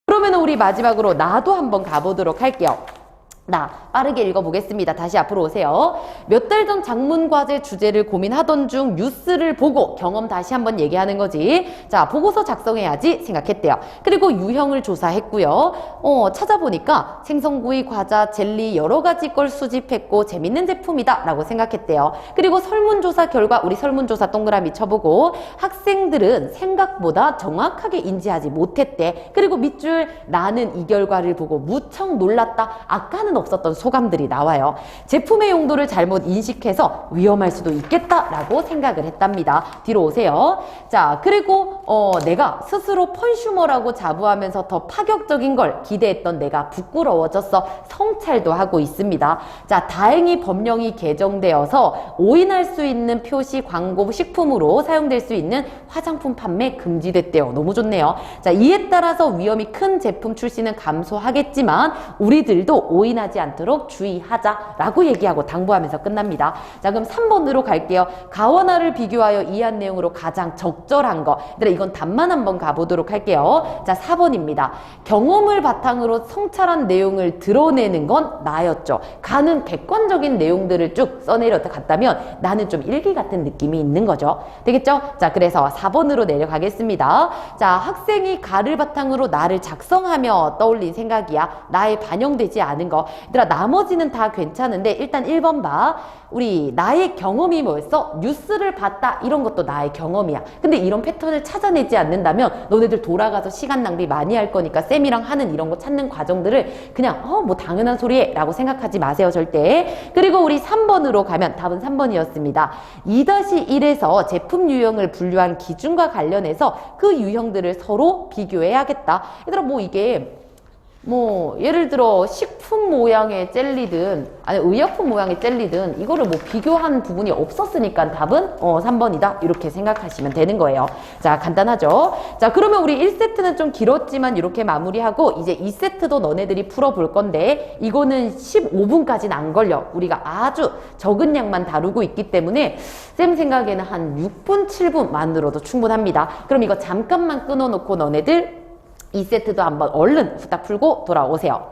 그러면 우리 마지막으로 나도 한번 가보도록 할게요. 나 빠르게 읽어보겠습니다. 다시 앞으로 오세요. 몇 달 전 작문과제 주제를 고민하던 중 뉴스를 보고 경험 다시 한번 얘기하는 거지. 자, 보고서 작성해야지 생각했대요. 그리고 유형을 조사했고요. 찾아보니까 생선구이, 과자, 젤리 여러 가지 걸 수집했고 재밌는 제품이다 라고 생각했대요. 그리고 설문조사 결과 우리 설문조사 동그라미 쳐보고 학생들은 생각보다 정확하게 인지하지 못했대. 그리고 밑줄 나는 이 결과를 보고 무척 놀랐다. 아까는 없었던 소감들이 나와요. 제품의 용도를 잘못 인식해서 위험할 수도 있겠다라고 생각을 했답니다. 뒤로 오세요. 자, 그리고 내가 스스로 컨슈머라고 자부하면서 더 파격적인 걸 기대했던 내가 부끄러워졌어. 성찰도 하고 있습니다. 자, 다행히 법령이 개정되어서 오인할 수 있는 표시, 광고, 식품으로 사용될 수 있는 화장품 판매 금지됐대요. 너무 좋네요. 자, 이에 따라서 위험이 큰 제품 출시는 감소하겠지만 우리들도 오인하지 않도록 주의하자라고 얘기하고 당부하면서 끝납니다. 자, 그럼 3번으로 갈게요. 가원화를 비교하여 이해한 내용으로 가장 적절한 거. 얘들아 이건 답만 한번 가보도록 할게요. 자, 4번입니다. 경험을 바탕으로 성찰한 내용을 드러내는 건 나였죠. 가는 객관적인 내용들을 쭉 써내려 갔다면 나는 좀 일기 같은 느낌이 있는 거죠. 되겠죠? 자, 그래서 4번으로 내려가겠습니다. 자, 학생이 가를 바탕으로 나를 작성하며 떠올린 생각이야. 나에 반영되지 않은 거. 얘들아 나머지는 다 괜찮은데 일단 1번 봐. 우리 나의 경험이 뭐였어? 뉴스를 봤다. 이런 것도 나의 경험이야. 근데 이런 패턴을 찾아내지 않는다면 너네들 돌아가서 시간 낭비 많이 할 거니까 쌤이랑 하는 이런 거 찾는 과정들을 그냥 뭐 당연한 소리에 라고 생각하지 마세요. 절대. 그리고 우리 3번으로 가면 답은 3번이었습니다. 2-1에서 제품 유형을 분류한 기준과 관련해서 그 유형들을 서로 비교해야겠다. 얘들아 뭐 이게 예를 들어 식품 모양의 젤리든 아니 의약품 모양의 젤리든 이거를 비교한 부분이 없었으니까 답은 3번이다 이렇게 생각하시면 되는 거예요. 자, 간단하죠? 자, 그러면 우리 1세트는 좀 길었지만 이렇게 마무리하고 이제 2세트도 너네들이 풀어볼 건데 이거는 15분까지는 안 걸려. 우리가 아주 적은 양만 다루고 있기 때문에 쌤 생각에는 한 6분 7분만으로도 충분합니다. 그럼 이거 잠깐만 끊어놓고 너네들 2세트도 한번 얼른 후딱 풀고 돌아오세요.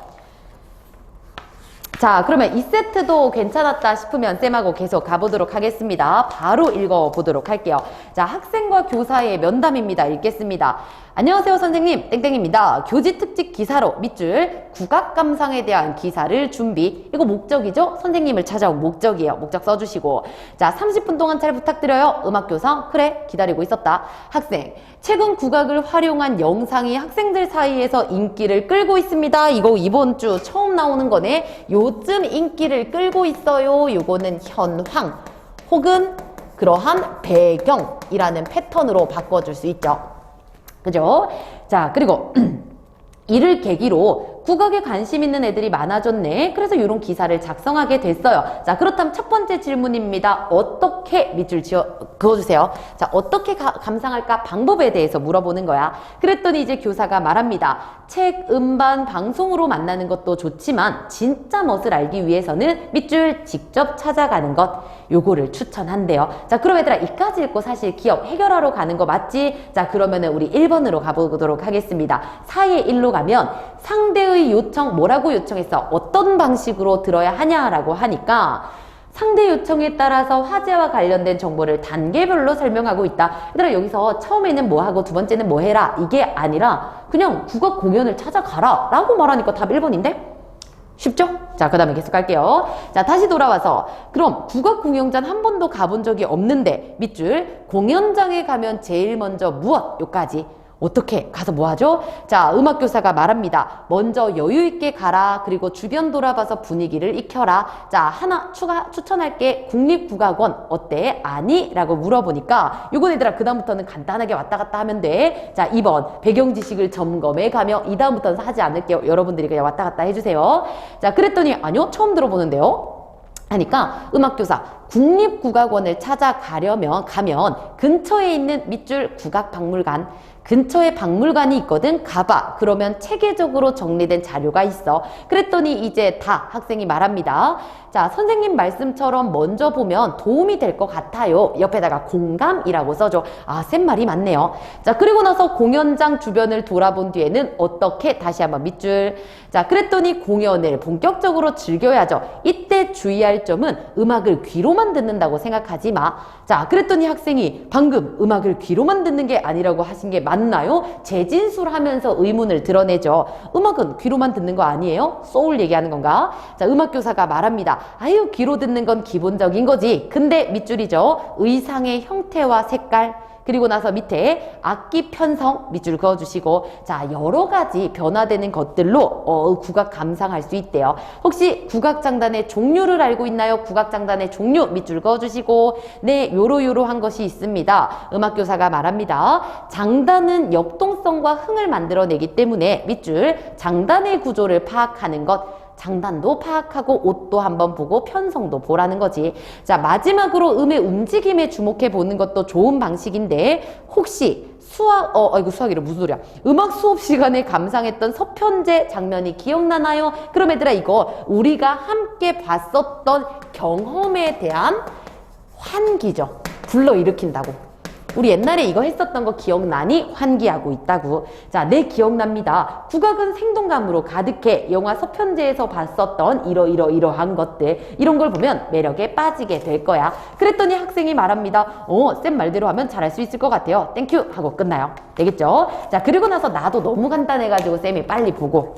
자, 그러면 2세트도 괜찮았다 싶으면 쌤하고 계속 가보도록 하겠습니다. 바로 읽어보도록 할게요. 자, 학생과 교사의 면담입니다. 읽겠습니다. 안녕하세요 선생님, 땡땡입니다. 교지 특집 기사로 밑줄 국악감상에 대한 기사를 준비. 이거 목적이죠? 선생님을 찾아온 목적이에요. 목적 써주시고. 자, 30분 동안 잘 부탁드려요. 음악교사? 그래, 기다리고 있었다. 학생, 최근 국악을 활용한 영상이 학생들 사이에서 인기를 끌고 있습니다. 이거 이번 주 처음 나오는 거네. 요즘 인기를 끌고 있어요. 요거는 현황 혹은 그러한 배경이라는 패턴으로 바꿔줄 수 있죠. 그죠? 자, 그리고 이를 계기로 국악에 관심 있는 애들이 많아졌네. 그래서 이런 기사를 작성하게 됐어요. 자, 그렇다면 첫 번째 질문입니다. 어떻게 밑줄 그어주세요. 자, 어떻게 감상할까? 방법에 대해서 물어보는 거야. 그랬더니 이제 교사가 말합니다. 책, 음반, 방송으로 만나는 것도 좋지만 진짜 멋을 알기 위해서는 밑줄 직접 찾아가는 것. 요거를 추천한대요. 자, 그럼 얘들아 이까지 읽고 사실 기억 해결하러 가는 거 맞지? 자, 그러면은 우리 1번으로 가보도록 하겠습니다. 4의 1로 가면 상대의 요청, 뭐라고 요청했어? 어떤 방식으로 들어야 하냐라고 하니까 상대 요청에 따라서 화제와 관련된 정보를 단계별로 설명하고 있다. 얘들아 여기서 처음에는 뭐 하고 두 번째는 뭐 해라 이게 아니라 그냥 국악 공연을 찾아가라 라고 말하니까 답 1번인데? 쉽죠? 자, 그 다음에 계속 갈게요. 자, 다시 돌아와서 그럼 국악 공연장 한 번도 가본 적이 없는데 밑줄 공연장에 가면 제일 먼저 무엇? 요까지 어떻게 가서 뭐 하죠? 자, 음악교사가 말합니다. 먼저 여유있게 가라. 그리고 주변 돌아봐서 분위기를 익혀라. 자, 하나 추천할게. 국립국악원 어때? 아니? 라고 물어보니까 요건 얘들아 그 다음부터는 간단하게 왔다 갔다 하면 돼. 자, 2번 배경 지식을 점검해 가며 이 다음부터는 하지 않을게요. 여러분들이 그냥 왔다 갔다 해주세요. 자, 그랬더니 아니요 처음 들어보는데요. 하니까 음악교사 국립국악원을 찾아가면 근처에 있는 밑줄 국악박물관 근처에 박물관이 있거든 가봐. 그러면 체계적으로 정리된 자료가 있어. 그랬더니 이제 다 학생이 말합니다. 자, 선생님 말씀처럼 먼저 보면 도움이 될 것 같아요. 옆에다가 공감이라고 써줘. 아, 쌤 말이 맞네요. 자, 그리고 나서 공연장 주변을 돌아본 뒤에는 어떻게 다시 한번 밑줄. 자, 그랬더니 공연을 본격적으로 즐겨야죠. 이때 주의할 점은 음악을 귀로만 듣는다고 생각하지 마. 자, 그랬더니 학생이 방금 음악을 귀로만 듣는 게 아니라고 하신 게 맞나요? 재진술하면서 의문을 드러내죠. 음악은 귀로만 듣는 거 아니에요? 소울 얘기하는 건가? 자, 음악교사가 말합니다. 아유, 귀로 듣는 건 기본적인 거지. 근데 밑줄이죠. 의상의 형태와 색깔 그리고 나서 밑에 악기 편성 밑줄 그어주시고 자 여러 가지 변화되는 것들로 국악 감상할 수 있대요. 혹시 국악장단의 종류를 알고 있나요? 국악장단의 종류 밑줄 그어주시고 네 요로요로한 것이 있습니다. 음악교사가 말합니다. 장단은 역동성과 흥을 만들어내기 때문에 밑줄 장단의 구조를 파악하는 것 장단도 파악하고 옷도 한번 보고 편성도 보라는 거지. 자, 마지막으로 음의 움직임에 주목해 보는 것도 좋은 방식인데 혹시 이거 수학이래 무슨 소리야. 음악 수업 시간에 감상했던 서편제 장면이 기억나나요? 그럼 얘들아 이거 우리가 함께 봤었던 경험에 대한 환기죠. 불러일으킨다고. 우리 옛날에 이거 했었던 거 기억나니? 환기하고 있다고. 자, 네, 기억납니다. 국악은 생동감으로 가득해. 영화 서편제에서 봤었던 이러한 것들. 이런 걸 보면 매력에 빠지게 될 거야. 그랬더니 학생이 말합니다. 쌤 말대로 하면 잘할 수 있을 것 같아요. 땡큐! 하고 끝나요. 되겠죠? 자, 그리고 나서 나도 너무 간단해가지고 쌤이 빨리 보고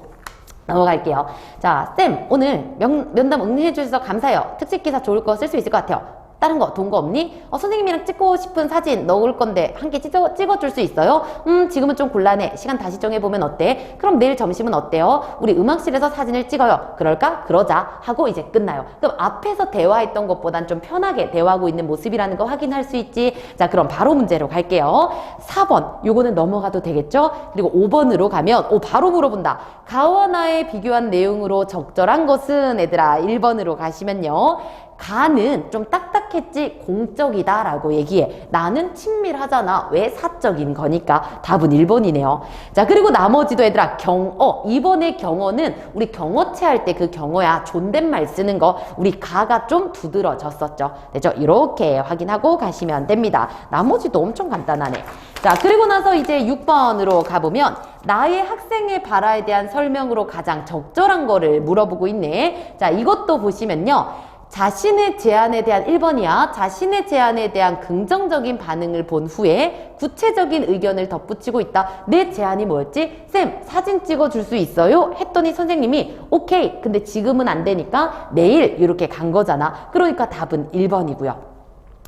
넘어갈게요. 자, 쌤, 오늘 면담 응해해 주셔서 감사해요. 특집기사 좋을 거 쓸 수 있을 것 같아요. 다른 거 돈 거 없니? 선생님이랑 찍고 싶은 사진 넣을 건데 함께 찍어줄 수 있어요? 지금은 좀 곤란해. 시간 다시 정해보면 어때? 그럼 내일 점심은 어때요? 우리 음악실에서 사진을 찍어요. 그럴까? 그러자 하고 이제 끝나요. 그럼 앞에서 대화했던 것보단 좀 편하게 대화하고 있는 모습이라는 거 확인할 수 있지. 자, 그럼 바로 문제로 갈게요. 4번 요거는 넘어가도 되겠죠? 그리고 5번으로 가면 바로 물어본다. 가와 나의 비교한 내용으로 적절한 것은 얘들아 1번으로 가시면요. 가는 좀 딱딱했지 공적이다 라고 얘기해. 나는 친밀하잖아. 왜? 사적인 거니까. 답은 1번이네요. 자, 그리고 나머지도 얘들아 경어. 2번의 경어는 우리 경어체 할 때 그 경어야. 존댓말 쓰는 거. 우리 가가 좀 두드러졌었죠. 되죠? 이렇게 확인하고 가시면 됩니다. 나머지도 엄청 간단하네. 자, 그리고 나서 이제 6번으로 가보면 나의 학생의 발화에 대한 설명으로 가장 적절한 거를 물어보고 있네. 자, 이것도 보시면요. 자신의 제안에 대한 1번이야. 자신의 제안에 대한 긍정적인 반응을 본 후에 구체적인 의견을 덧붙이고 있다. 내 제안이 뭐였지? 쌤, 사진 찍어줄 수 있어요? 했더니 선생님이 오케이. 근데 지금은 안 되니까 내일 이렇게 간 거잖아. 그러니까 답은 1번이고요.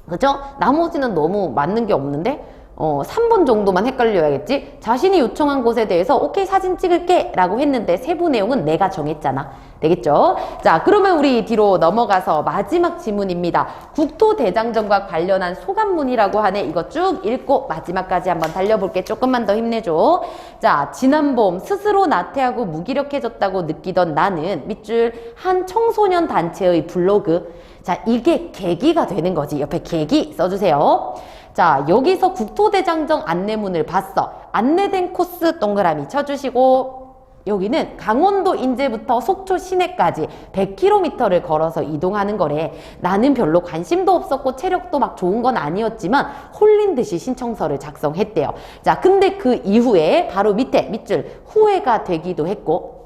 그죠? 나머지는 너무 맞는 게 없는데? 3번 정도만 헷갈려야겠지? 자신이 요청한 곳에 대해서 오케이 사진 찍을게 라고 했는데 세부 내용은 내가 정했잖아. 되겠죠? 자, 그러면 우리 뒤로 넘어가서 마지막 지문입니다. 국토대장정과 관련한 소감문이라고 하네. 이거 쭉 읽고 마지막까지 한번 달려볼게. 조금만 더 힘내줘. 자, 지난 봄 스스로 나태하고 무기력해졌다고 느끼던 나는 밑줄 한 청소년 단체의 블로그. 자, 이게 계기가 되는 거지. 옆에 계기 써주세요. 자, 여기서 국토대장정 안내문을 봤어. 안내된 코스 동그라미 쳐주시고 여기는 강원도 인제부터 속초 시내까지 100km를 걸어서 이동하는 거래. 나는 별로 관심도 없었고 체력도 막 좋은 건 아니었지만 홀린 듯이 신청서를 작성했대요. 자, 근데 그 이후에 바로 밑에 밑줄 후회가 되기도 했고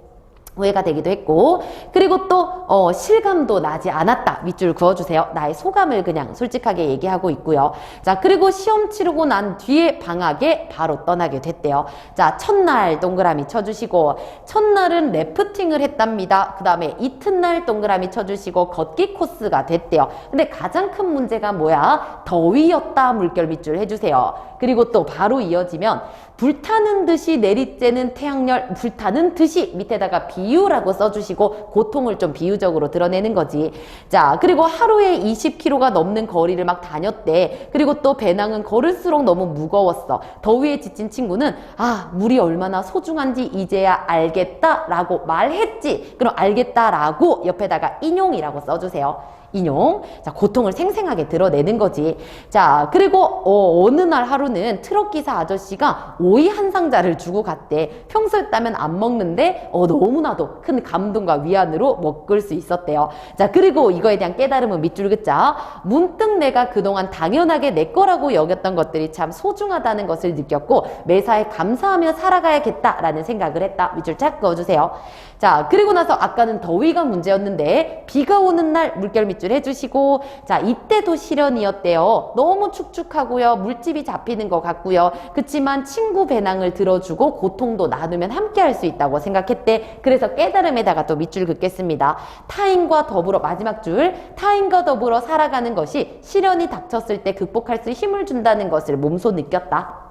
그리고 또 실감도 나지 않았다. 밑줄 그어주세요. 나의 소감을 그냥 솔직하게 얘기하고 있고요. 자, 그리고 시험 치르고 난 뒤에 방학에 바로 떠나게 됐대요. 자, 첫날 동그라미 쳐주시고 첫날은 래프팅을 했답니다. 그 다음에 이튿날 동그라미 쳐주시고 걷기 코스가 됐대요. 근데 가장 큰 문제가 뭐야? 더위였다. 물결 밑줄 해주세요. 그리고 또 바로 이어지면 불타는 듯이 내리쬐는 태양열, 불타는 듯이 밑에다가 비유라고 써주시고 고통을 좀 비유적으로 드러내는 거지. 자, 그리고 하루에 20km가 넘는 거리를 막 다녔대. 그리고 또 배낭은 걸을수록 너무 무거웠어. 더위에 지친 친구는 아, 물이 얼마나 소중한지 이제야 알겠다라고 말했지. 그럼 알겠다라고 옆에다가 인용이라고 써주세요. 인용. 자, 고통을 생생하게 드러내는 거지. 자, 그리고 어느 날 하루는 트럭 기사 아저씨가 오이 한 상자를 주고 갔대. 평소였다면 안 먹는데 너무나도 큰 감동과 위안으로 먹을 수 있었대요. 자, 그리고 이거에 대한 깨달음은 밑줄 긋자. 문득 내가 그동안 당연하게 내 거라고 여겼던 것들이 참 소중하다는 것을 느꼈고 매사에 감사하며 살아가야겠다라는 생각을 했다. 밑줄 쫙 그어주세요. 자, 그리고 나서 아까는 더위가 문제였는데 비가 오는 날 물결 밑줄 해주시고, 자, 이때도 시련이었대요. 너무 축축하고요. 물집이 잡히는 것 같고요. 그치만 친구 배낭을 들어주고 고통도 나누면 함께 할 수 있다고 생각했대. 그래서 깨달음에다가 또 밑줄 긋겠습니다. 타인과 더불어, 마지막 줄, 타인과 더불어 살아가는 것이 시련이 닥쳤을 때 극복할 수 힘을 준다는 것을 몸소 느꼈다.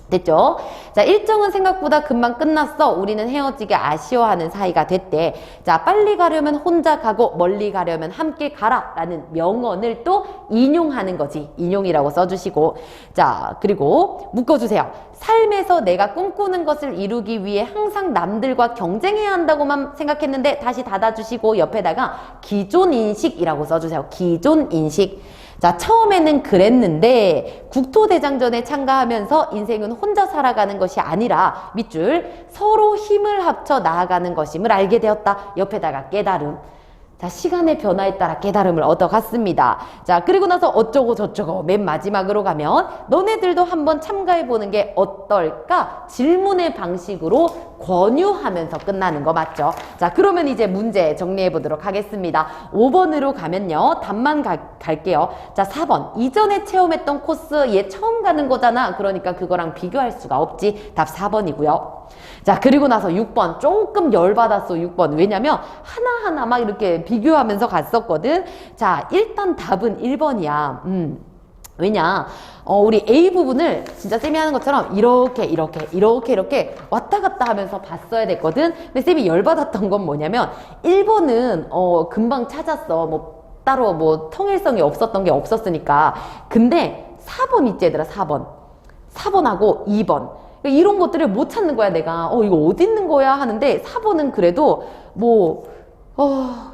됐죠? 자, 일정은 생각보다 금방 끝났어. 우리는 헤어지게 아쉬워하는 사이가 됐대. 자, 빨리 가려면 혼자 가고 멀리 가려면 함께 가라 라는 명언을 또 인용하는 거지. 인용이라고 써주시고, 자, 그리고 묶어주세요. 삶에서 내가 꿈꾸는 것을 이루기 위해 항상 남들과 경쟁해야 한다고만 생각했는데 다시 닫아주시고 옆에다가 기존인식이라고 써주세요. 기존인식. 자, 처음에는 그랬는데 국토대장정에 참가하면서 인생은 혼자 살아가는 것이 아니라 밑줄 서로 힘을 합쳐 나아가는 것임을 알게 되었다. 옆에다가 깨달음. 자, 시간의 변화에 따라 깨달음을 얻어갔습니다. 자, 그리고 나서 어쩌고 저쩌고 맨 마지막으로 가면 너네들도 한번 참가해보는 게 어떨까? 질문의 방식으로 권유하면서 끝나는 거 맞죠? 자, 그러면 이제 문제 정리해 보도록 하겠습니다. 5번으로 가면요. 답만 갈게요. 자, 4번. 이전에 체험했던 코스 얘 처음 가는 거잖아. 그러니까 그거랑 비교할 수가 없지. 답 4번이고요. 자, 그리고 나서 6번. 조금 열받았어, 6번. 왜냐면 하나하나 막 이렇게 비교하면서 갔었거든. 자, 일단 답은 1번이야. 왜냐, 우리 A 부분을 진짜 쌤이 하는 것처럼 이렇게 왔다 갔다 하면서 봤어야 됐거든. 근데 쌤이 열받았던 건 뭐냐면 1번은 금방 찾았어. 뭐 따로 뭐 통일성이 없었던 게 없었으니까. 근데 4번 있지 얘들아, 4번하고 2번 이런 것들을 못 찾는 거야. 내가 이거 어디 있는 거야 하는데 4번은 그래도 뭐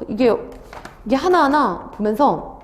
이게 하나하나 보면서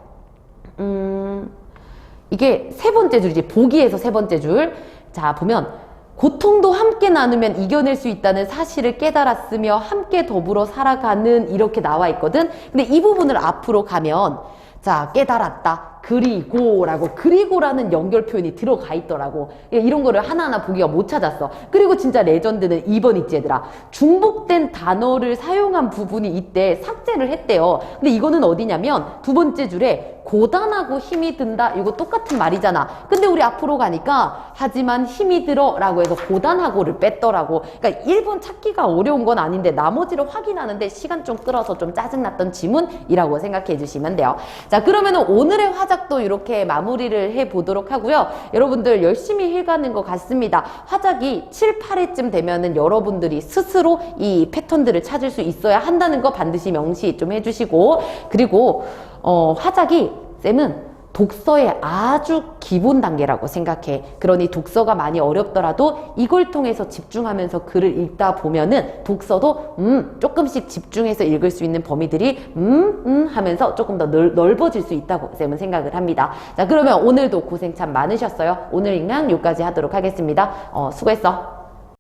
이게 세 번째 줄이지. 보기에서 세 번째 줄. 자, 보면 고통도 함께 나누면 이겨낼 수 있다는 사실을 깨달았으며 함께 더불어 살아가는 이렇게 나와 있거든. 근데 이 부분을 앞으로 가면 자, 깨달았다. 그리고라는 연결 표현이 들어가 있더라고. 이런 거를 하나하나 보기가 못 찾았어. 그리고 진짜 레전드는 2번 있지 얘들아. 중복된 단어를 사용한 부분이 이때 삭제를 했대요. 근데 이거는 어디냐면 두 번째 줄에 고단하고 힘이 든다. 이거 똑같은 말이잖아. 근데 우리 앞으로 가니까 하지만 힘이 들어 라고 해서 고단하고를 뺐더라고. 그러니까 1번 찾기가 어려운 건 아닌데 나머지를 확인하는데 시간 좀 끌어서 좀 짜증났던 지문이라고 생각해 주시면 돼요. 자, 그러면은 오늘의 화작도 이렇게 마무리를 해 보도록 하고요. 여러분들 열심히 해가는 것 같습니다. 화작이 7, 8회쯤 되면은 여러분들이 스스로 이 패턴들을 찾을 수 있어야 한다는 거 반드시 명시 좀 해주시고, 그리고 화작이 쌤은 독서의 아주 기본 단계라고 생각해. 그러니 독서가 많이 어렵더라도 이걸 통해서 집중하면서 글을 읽다 보면은 독서도 조금씩 집중해서 읽을 수 있는 범위들이 하면서 조금 더 넓어질 수 있다고 쌤은 생각을 합니다. 자, 그러면 오늘도 고생 참 많으셨어요. 오늘 읽는 여기까지 하도록 하겠습니다. 수고했어.